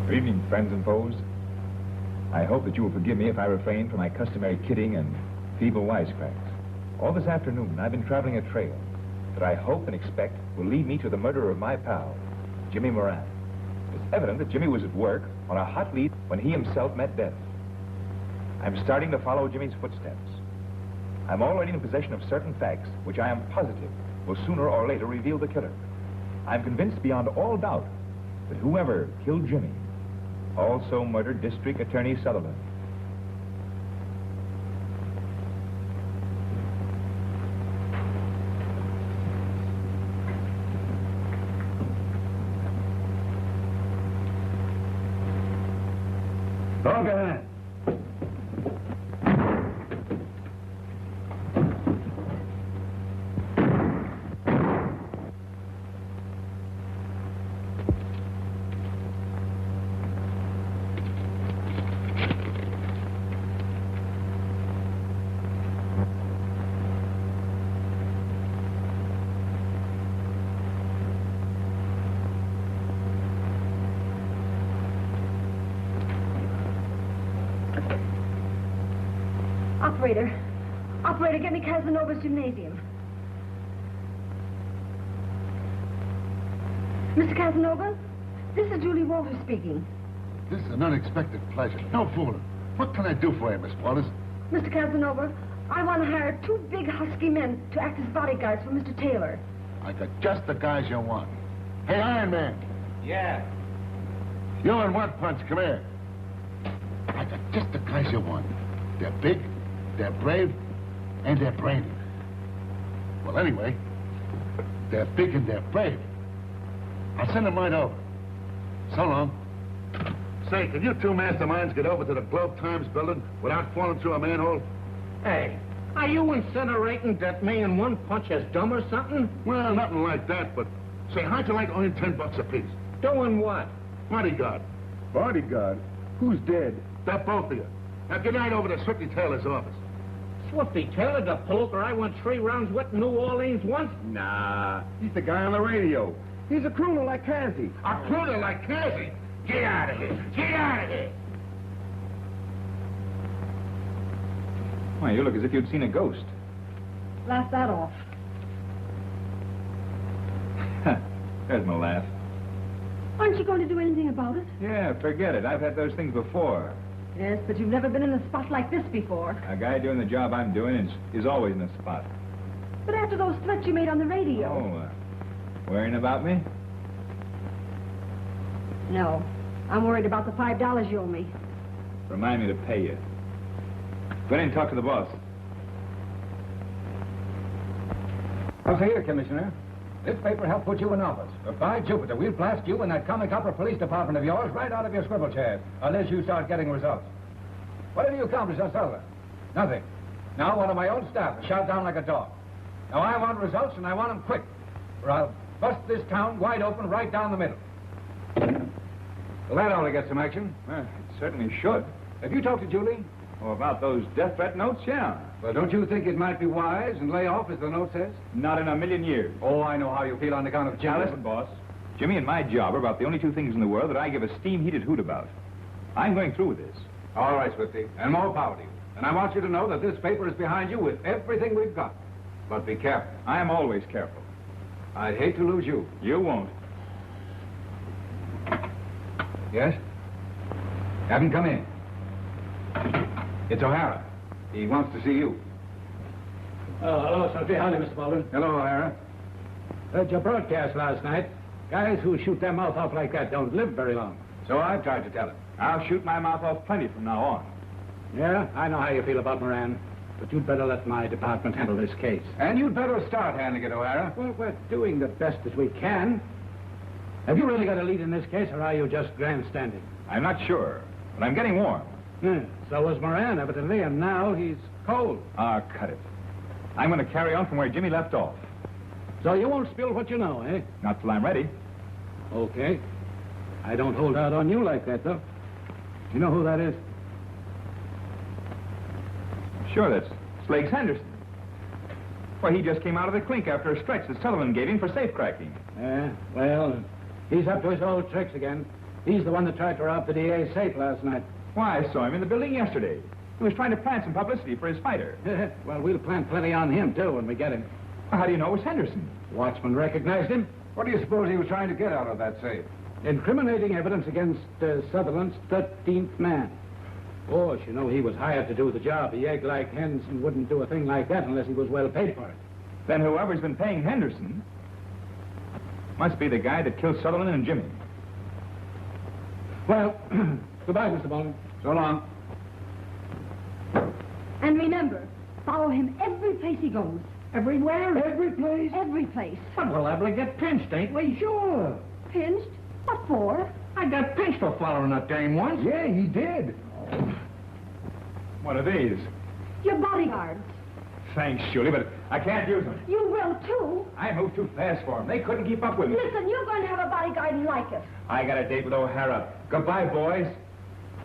Good evening, friends and foes. I hope that you will forgive me if I refrain from my customary kidding and feeble wisecracks. All this afternoon, I've been traveling a trail that I hope and expect will lead me to the murder of my pal, Jimmy Moran. It's evident that Jimmy was at work on a hot lead when he himself met death. I'm starting to follow Jimmy's footsteps. I'm already in possession of certain facts which I am positive will sooner or later reveal the killer. I'm convinced beyond all doubt that whoever killed Jimmy also murdered District Attorney Sullivan. Operator. Operator, get me Casanova's gymnasium. Mr. Casanova, this is Julie Walters speaking. This is an unexpected pleasure. No fooling. What can I do for you, Miss Walters? Mr. Casanova, I want to hire 2 big husky men to act as bodyguards for Mr. Taylor. I got just the guys you want. Hey, Iron Man. Yeah. You and One Punch, come here. I got just the guys you want. They're big, they're brave, and they're brainy. Well, anyway, they're big and they're brave. I'll send them right over. So long. Say, can you 2 masterminds get over to the Globe Times building without falling through a manhole? Hey, are you incinerating that me and One Punch as dumb or something? Well, nothing like that, but say, how'd you like only $10 apiece? Doing what? Bodyguard. Bodyguard? Who's dead? They're both of you. Now get right over to Swifty Taylor's office. Swifty Taylor, the poker I went 3 rounds with in New Orleans once? Nah, he's the guy on the radio. He's a crooner like Cassie. A crooner like Cassie? Get out of here. Get out of here. Why, you look as if you'd seen a ghost. Laugh that off. There's my laugh. Aren't you going to do anything about it? Yeah, forget it. I've had those things before. Yes, but you've never been in a spot like this before. A guy doing the job I'm doing is always in a spot. But after those threats you made on the radio... Oh, worrying about me? No, I'm worried about the $5 you owe me. Remind me to pay you. Go in and talk to the boss. I'll say here, Commissioner. This paper helped put you in office. But by Jupiter, we'll blast you and that comic opera police department of yours right out of your swivel chair, unless you start getting results. What have you accomplished on Selmer? Nothing. Now one of my own staff is shot down like a dog. Now I want results, and I want them quick, or I'll bust this town wide open right down the middle. Well, that ought to get some action. Well, it certainly should. Have you talked to Julie? Oh, about those death threat notes? Yeah. Well, don't you think it might be wise and lay off, as the note says? Not in a million years. Oh, I know how you feel on account of Jimmy. Now, listen, boss. Jimmy and my job are about the only 2 things in the world that I give a steam-heated hoot about. I'm going through with this. All right, Swifty, and more power to you. And I want you to know that this paper is behind you with everything we've got. But be careful. I am always careful. I'd hate to lose you. You won't. Yes? Have him come in. It's O'Hara. He wants to see you. Oh, hello, Swifty. Howdy, Mr. Weldon. Hello, O'Hara. Heard your broadcast last night. Guys who shoot their mouth off like that don't live very long. So I've tried to tell him. I'll shoot my mouth off plenty from now on. Yeah, I know how you feel about Moran. But you'd better let my department handle this case. And you'd better start handling it, O'Hara. Well, we're doing the best as we can. Have you really got a lead in this case, or are you just grandstanding? I'm not sure, but I'm getting warm. Yeah, so was Moran, evidently, and now he's cold. Ah, cut it. I'm going to carry on from where Jimmy left off. So you won't spill what you know, eh? Not till I'm ready. Okay. I don't hold out on you like that, though. You know who that is? Sure, that's Slakes Henderson. Well, he just came out of the clink after a stretch that Sullivan gave him for safecracking. Yeah, well, he's up to his old tricks again. He's the one that tried to rob the DA's safe last night. Why, I saw him in the building yesterday. He was trying to plant some publicity for his fighter. Well, we'll plant plenty on him, too, when we get him. Well, how do you know it was Henderson? Watchman recognized him. What do you suppose he was trying to get out of that safe? Incriminating evidence against Sutherland's 13th man. Of course, you know he was hired to do the job. A egg like Henderson wouldn't do a thing like that unless he was well paid for it. Then whoever's been paying Henderson must be the guy that killed Sutherland and Jimmy. Well, goodbye, Mr. Baldwin. So long. And remember, follow him every place he goes. Everywhere? Every place? Every place. But we'll liable to get pinched, ain't we? Sure. Pinched? What for? I got pinched for following that dame once. Yeah, he did. What are these? Your bodyguards. Thanks, Julie, but I can't use them. You will, too. I moved too fast for them. They couldn't keep up with me. Listen, you're going to have a bodyguard like it. I got a date with O'Hara. Goodbye, boys.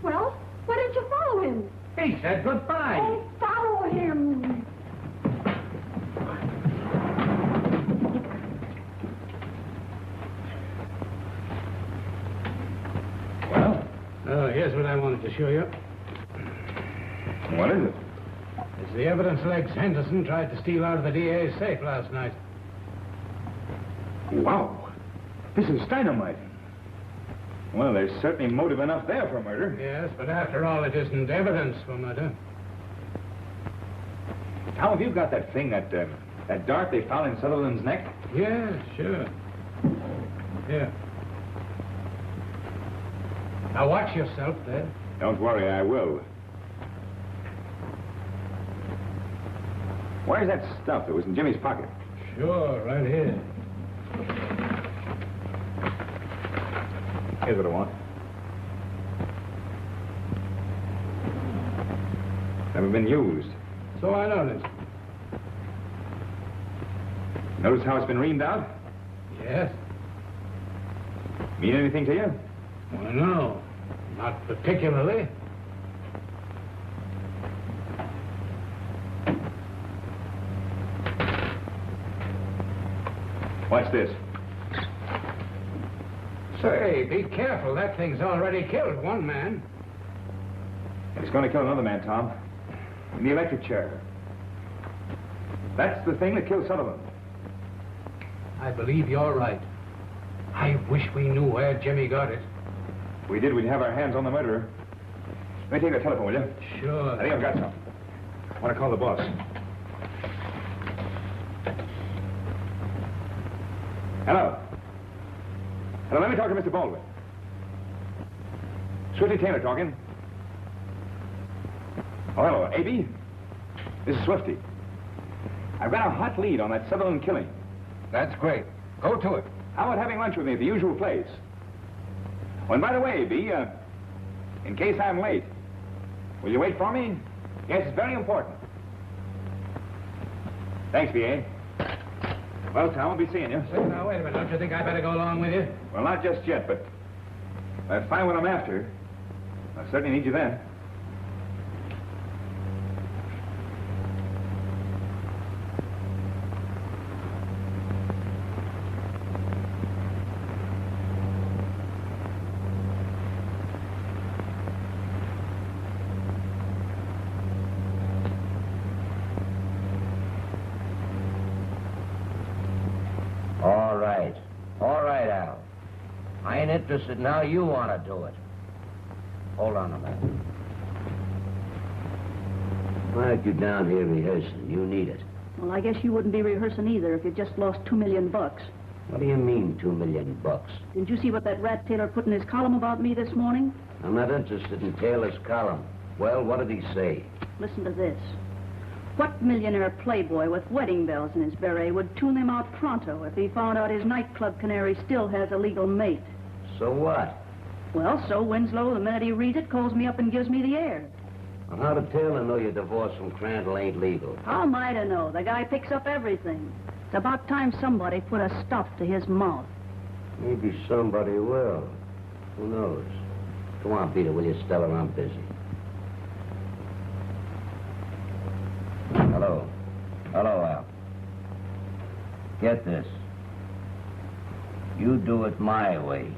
Well, why didn't you follow him? He said goodbye. Oh, follow him. Well, here's what I wanted to show you. What is it? It's the evidence Legs Henderson tried to steal out of the DA's safe last night. Wow. This is dynamite. Well, there's certainly motive enough there for murder. Yes, but after all, it isn't evidence for murder. How have you got that thing, that dart they found in Sutherland's neck? Yeah, sure. Here. Now watch yourself there. Don't worry, I will. Where's that stuff that was in Jimmy's pocket? Sure, right here. Here's what I want. Never been used. So I noticed. Notice how it's been reamed out? Yes. Mean anything to you? Well, no, not particularly. Watch this. Say, be careful. That thing's already killed one man. It's going to kill another man, Tom. In the electric chair. That's the thing that killed Sutherland. I believe you're right. I wish we knew where Jimmy got it. If we did, we'd have our hands on the murderer. Let me take the telephone, will you? Sure. I think I've got some. I want to call the boss. Hello. Hello, let me talk to Mr. Baldwin. Swifty Taylor talking. Oh, hello, A.B.? This is Swifty. I've got a hot lead on that Sutherland killing. That's great. Go to it. How about having lunch with me at the usual place? Oh, and by the way, A.B., in case I'm late, will you wait for me? Yes, it's very important. Thanks, B.A. Well, Tom, I'll be seeing you. Say, now, wait a minute. Don't you think I better go along with you? Well, not just yet, but if I find what I'm after, I'll certainly need you then. All right, Al. I ain't interested now. You want to do it. Hold on a minute. Why are you down here rehearsing? You need it. Well, I guess you wouldn't be rehearsing either if you just lost $2 million. What do you mean, $2 million? Didn't you see what that rat Taylor put in his column about me this morning? I'm not interested in Taylor's column. Well, what did he say? Listen to this. What millionaire playboy with wedding bells in his beret would tune him out pronto if he found out his nightclub canary still has a legal mate? So what? Well, so Winslow, the minute he reads it, calls me up and gives me the air. Well, how did Taylor know your divorce from Crandall ain't legal? How am I to know? The guy picks up everything. It's about time somebody put a stop to his mouth. Maybe somebody will. Who knows? Come on, Peter, will you, Stella? I'm busy. Hello. Hello, Al. Get this. You do it my way.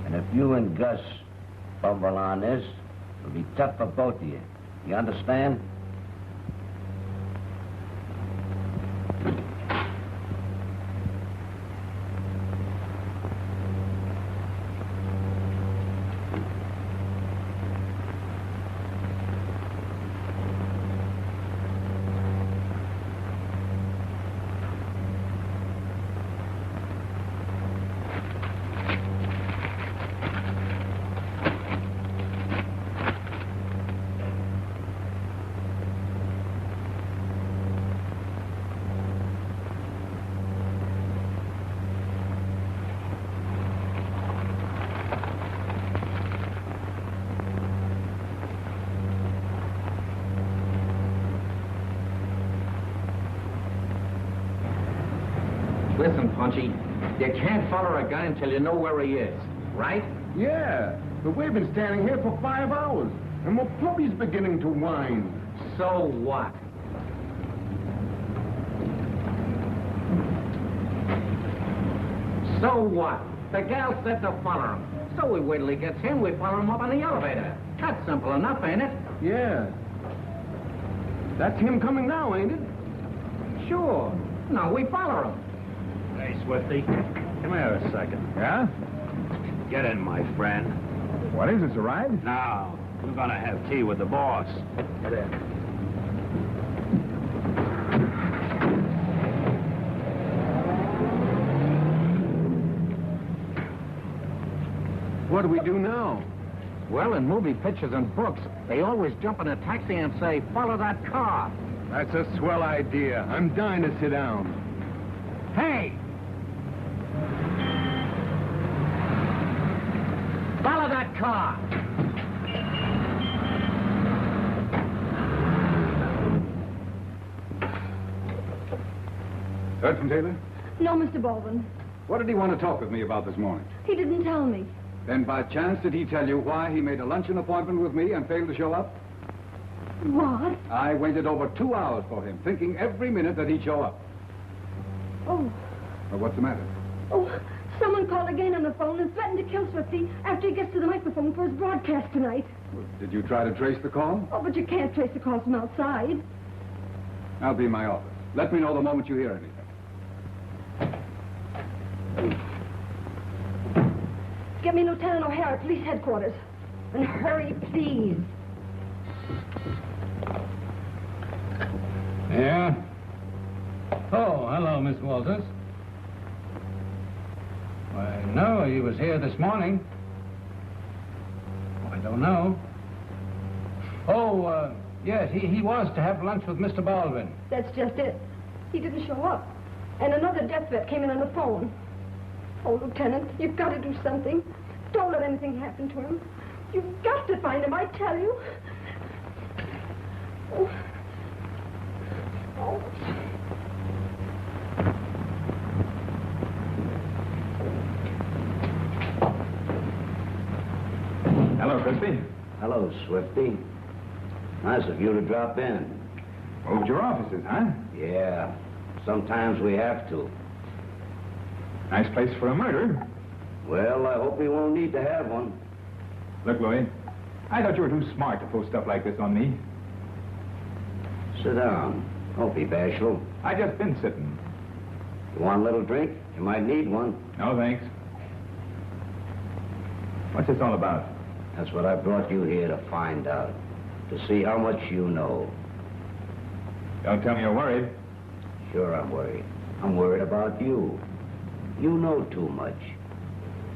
And if you and Gus fumble on this, it'll be tough for both of you. You understand? Listen, Punchy, you can't follow a guy until you know where he is, right? Yeah, but we've been standing here for 5 hours, and my puppy's beginning to whine. So what? So what? The gal said to follow him. So we wait till he gets in, we follow him up on the elevator. That's simple enough, ain't it? Yeah. That's him coming now, ain't it? Sure. Now we follow him. Hey, Swifty, come here a second. Yeah? Get in, my friend. What is this, a ride? Now, we're gonna have tea with the boss. Get in. What do we do now? Well, in movie pictures and books, they always jump in a taxi and say, follow that car. That's a swell idea. I'm dying to sit down. Hey! Follow that car! Heard from Taylor? No, Mr. Baldwin. What did he want to talk with me about this morning? He didn't tell me. Then by chance did he tell you why he made a luncheon appointment with me and failed to show up? What? I waited over 2 hours for him, thinking every minute that he'd show up. Oh. Well, what's the matter? Oh, someone called again on the phone and threatened to kill Swifty after he gets to the microphone for his broadcast tonight. Well, did you try to trace the call? Oh, but you can't trace the calls from outside. I'll be in my office. Let me know the moment you hear anything. Get me Lieutenant O'Hara, police headquarters. And hurry, please. Yeah? Oh, hello, Miss Walters. Why, no, he was here this morning. I don't know. Oh, yes, he was to have lunch with Mr. Baldwin. That's just it. He didn't show up. And another death threat came in on the phone. Oh, Lieutenant, you've got to do something. Don't let anything happen to him. You've got to find him, I tell you. Oh. Oh. Hello, Crispy. Hello, Swifty. Nice of you to drop in. Moved your offices, huh? Yeah. Sometimes we have to. Nice place for a murder. Well, I hope we won't need to have one. Look, Louie, I thought you were too smart to post stuff like this on me. Sit down. Don't be bashful. I just been sitting. You want a little drink? You might need one. No, thanks. What's this all about? That's what I brought you here to find out. To see how much you know. Don't tell me you're worried. Sure I'm worried. I'm worried about you. You know too much.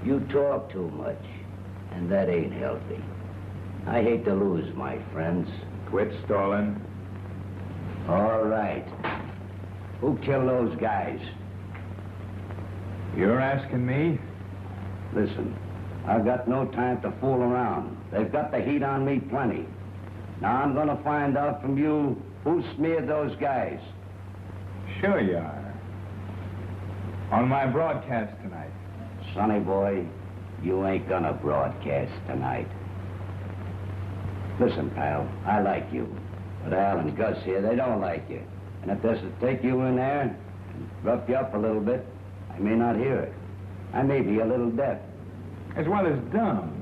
You talk too much. And that ain't healthy. I hate to lose my friends. Quit stalling. All right. Who killed those guys? You're asking me? Listen, I've got no time to fool around. They've got the heat on me plenty. Now I'm gonna find out from you who smeared those guys. Sure you are. On my broadcast tonight. Sonny boy, you ain't gonna broadcast tonight. Listen, pal, I like you. But Al and Gus here, they don't like you. And if this will take you in there and rough you up a little bit, I may not hear it. I may be a little deaf. As well as dumb.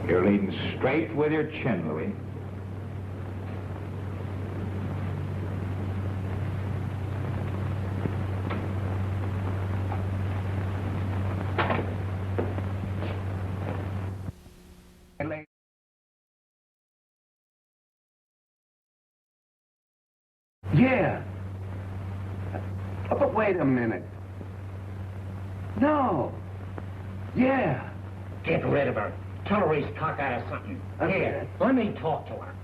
You're leading straight with your chin, Louie. Yeah. But wait a minute. No. Yeah. Get rid of her. Tell her he's cock out of something. Here, let me talk to her.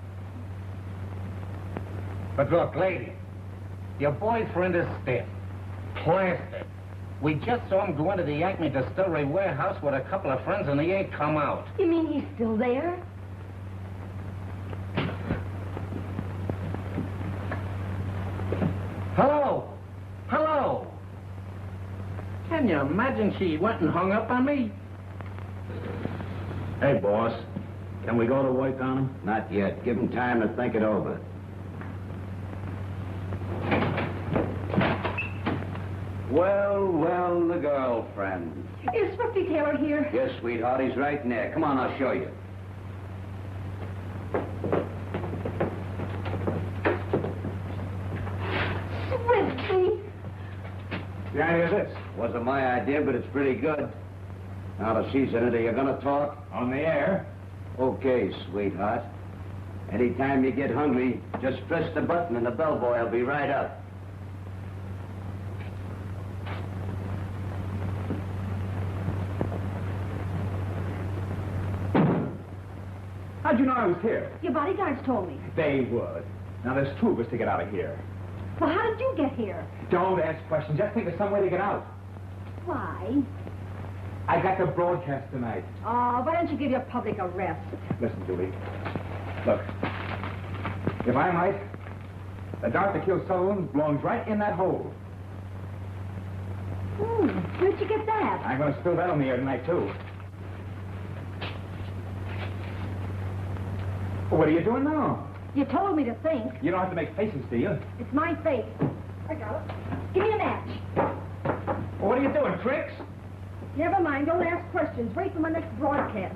But look, lady, your boyfriend is stiff, plastered. We just saw him go into the Acme Distillery warehouse with a couple of friends, and he ain't come out. You mean he's still there? Hello? Hello? Can you imagine she went and hung up on me? Hey, boss. Can we go to work on him? Not yet. Give him time to think it over. Well, well, the girlfriend. Is Swifty Taylor here? Yes, sweetheart, he's right in there. Come on, I'll show you. idea is this? Wasn't my idea, but it's pretty good. Now that she's in it, are you gonna talk? On the air. Okay, sweetheart. Anytime you get hungry, just press the button and the bellboy will be right up. How'd you know I was here? Your bodyguards told me. They would. Now, there's two of us to get out of here. Well, how did you get here? Don't ask questions. Just think of some way to get out. Why? I got the broadcast tonight. Oh, why don't you give your public a rest? Listen, Julie. Look. If I'm right, the dart that killed Sullivan belongs right in that hole. Where'd you get that? I'm going to spill that on the air tonight, too. Well, what are you doing now? You told me to think. You don't have to make faces, do you? It's my face. I got it. Give me a match. Well, what are you doing, tricks? Never mind. Don't ask questions. Wait for my next broadcast.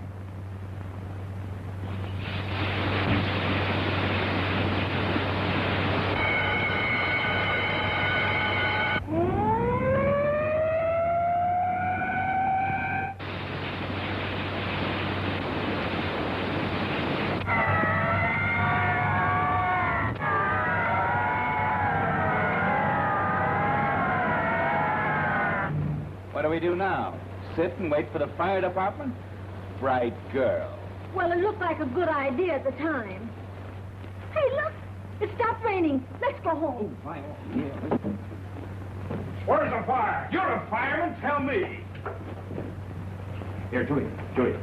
What do we do now? Sit and wait for the fire department? Bright girl. Well, it looked like a good idea at the time. Hey, look! It stopped raining. Let's go home. Oh, fine. Where's the fire? You're a fireman. Tell me. Here, Julie.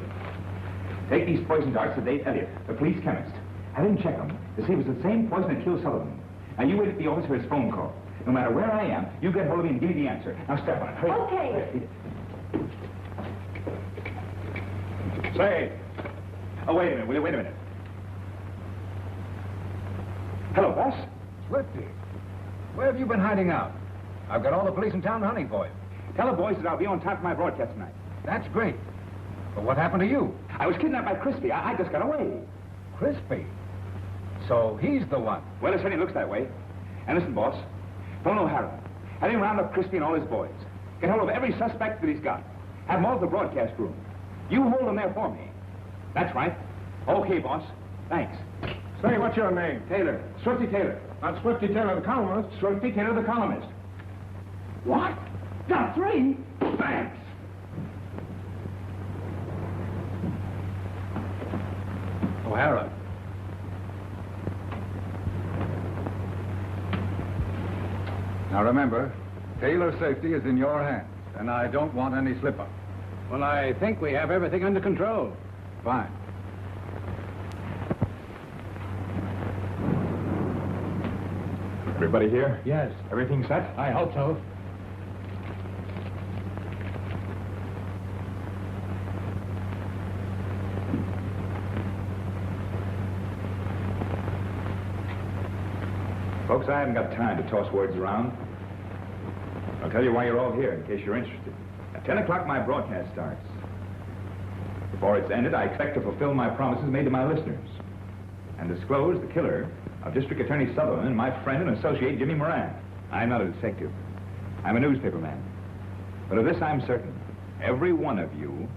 Take these poison darts to Dave Elliott, the police chemist. Have him check them to see if it's the same poison that killed Sullivan. Now, you wait at the office for his phone call. No matter where I am, you get hold of me and give me the answer. Now, step on it. Hurry. Okay. Say. Oh, wait a minute. Wait a minute. Hello, boss. Swifty, where have you been hiding out? I've got all the police in town hunting for you. Tell the boys that I'll be on time for my broadcast tonight. That's great. But what happened to you? I was kidnapped by Crispy. I just got away. Crispy? So he's the one. Well, it certainly looks that way. And listen, boss. Phone O'Hara. Have him round up Crispy and all his boys. Get hold of every suspect that he's got. Have them all at the broadcast room. You hold them there for me. That's right. Okay, boss. Thanks. Say, what's your name? Taylor. Swifty Taylor. Not Swifty Taylor, the columnist. Swifty Taylor, the columnist. What? Got three? Thanks. O'Hara. Now remember, Taylor's safety is in your hands, and I don't want any slip-up. Well, I think we have everything under control. Fine. Everybody here? Yes. Everything set? I hope so. Folks, I haven't got time to toss words around. I'll tell you why you're all here, in case you're interested. At 10 o'clock, my broadcast starts. Before it's ended, I expect to fulfill my promises made to my listeners and disclose the killer of District Attorney Sutherland and my friend and associate, Jimmy Moran. I'm not a detective. I'm a newspaper man. But of this I'm certain. Every one of you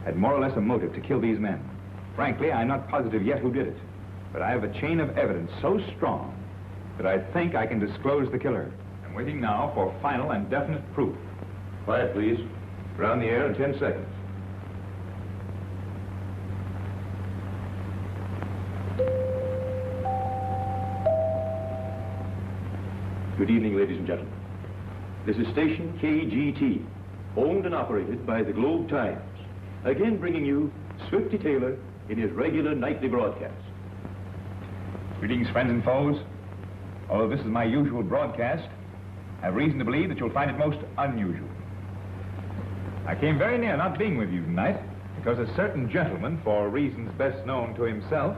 had more or less a motive to kill these men. Frankly, I'm not positive yet who did it. But I have a chain of evidence so strong that I think I can disclose the killer. I'm waiting now for final and definite proof. Quiet, please. Round the air in 10 seconds. Good evening, ladies and gentlemen. This is station KGT, owned and operated by the Globe Times. Again bringing you Swifty Taylor in his regular nightly broadcast. Greetings, friends and foes. Although this is my usual broadcast, I have reason to believe that you'll find it most unusual. I came very near not being with you tonight because a certain gentleman, for reasons best known to himself,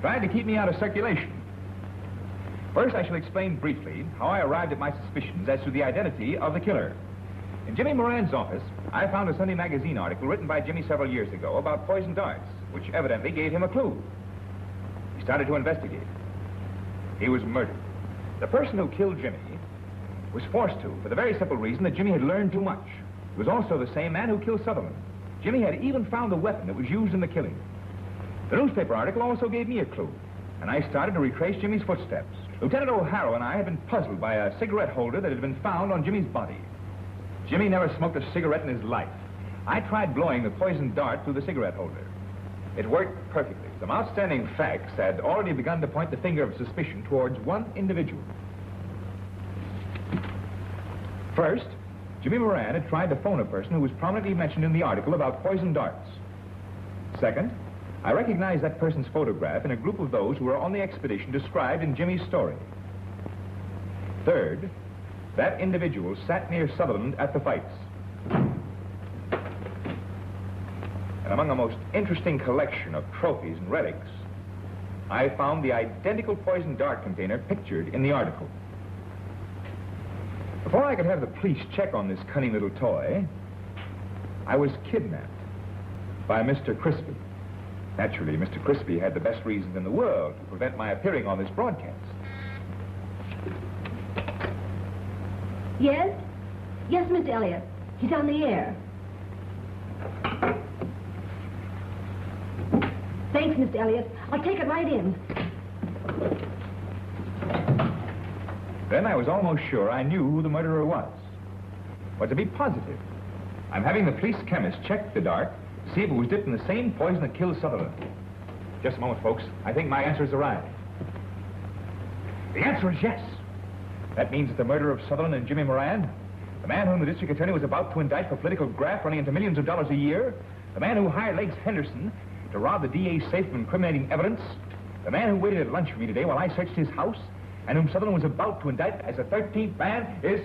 tried to keep me out of circulation. First, I shall explain briefly how I arrived at my suspicions as to the identity of the killer. In Jimmy Moran's office, I found a Sunday magazine article written by Jimmy several years ago about poison darts, which evidently gave him a clue. He started to investigate. He was murdered. The person who killed Jimmy Was forced to, for the very simple reason that Jimmy had learned too much. It was also the same man who killed Sutherland. Jimmy had even found the weapon that was used in the killing. The newspaper article also gave me a clue, and I started to retrace Jimmy's footsteps. Lieutenant O'Hara and I had been puzzled by a cigarette holder that had been found on Jimmy's body. Jimmy never smoked a cigarette in his life. I tried blowing the poisoned dart through the cigarette holder. It worked perfectly. Some outstanding facts had already begun to point the finger of suspicion towards one individual. First, Jimmy Moran had tried to phone a person who was prominently mentioned in the article about poisoned darts. Second, I recognized that person's photograph in a group of those who were on the expedition described in Jimmy's story. Third, that individual sat near Sutherland at the fights. And among a most interesting collection of trophies and relics, I found the identical poison dart container pictured in the article. Before I could have the police check on this cunning little toy, I was kidnapped by Mr. Crispy. Naturally, Mr. Crispy had the best reasons in the world to prevent my appearing on this broadcast. Yes? Yes, Mr. Elliot. He's on the air. Thanks, Mr. Elliot. I'll take it right in. Then I was almost sure I knew who the murderer was. But to be positive, I'm having the police chemist check the dart to see if it was dipped in the same poison that killed Sutherland. Just a moment, folks. I think my answer has arrived. The answer is yes. That means that the murderer of Sutherland and Jimmy Moran, the man whom the district attorney was about to indict for political graft running into millions of dollars a year, the man who hired Legs Henderson to rob the DA's safe of incriminating evidence, the man who waited at lunch for me today while I searched his house, and whom Sutherland was about to indict as the 13th man is...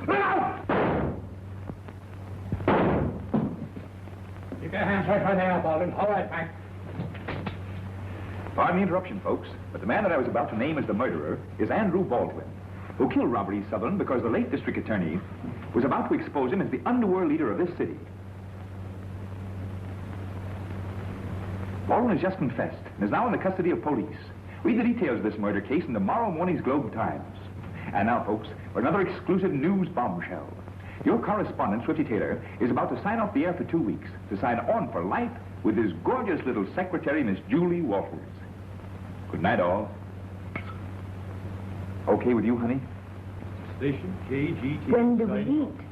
Look out! Keep your hands right there, Weldon. All right, Frank. Pardon the interruption, folks, but the man that I was about to name as the murderer is Andrew Baldwin, who killed Robert E. Sutherland because the late district attorney was about to expose him as the underworld leader of this city. Baldwin has just confessed and is now in the custody of police. Read the details of this murder case in tomorrow morning's Globe Times. And now, folks, for another exclusive news bombshell. Your correspondent, Swifty Taylor, is about to sign off the air for 2 weeks, to sign on for life with his gorgeous little secretary, Miss Julie Walters. Good night, all. Okay with you, honey? Station KGT. When do we eat?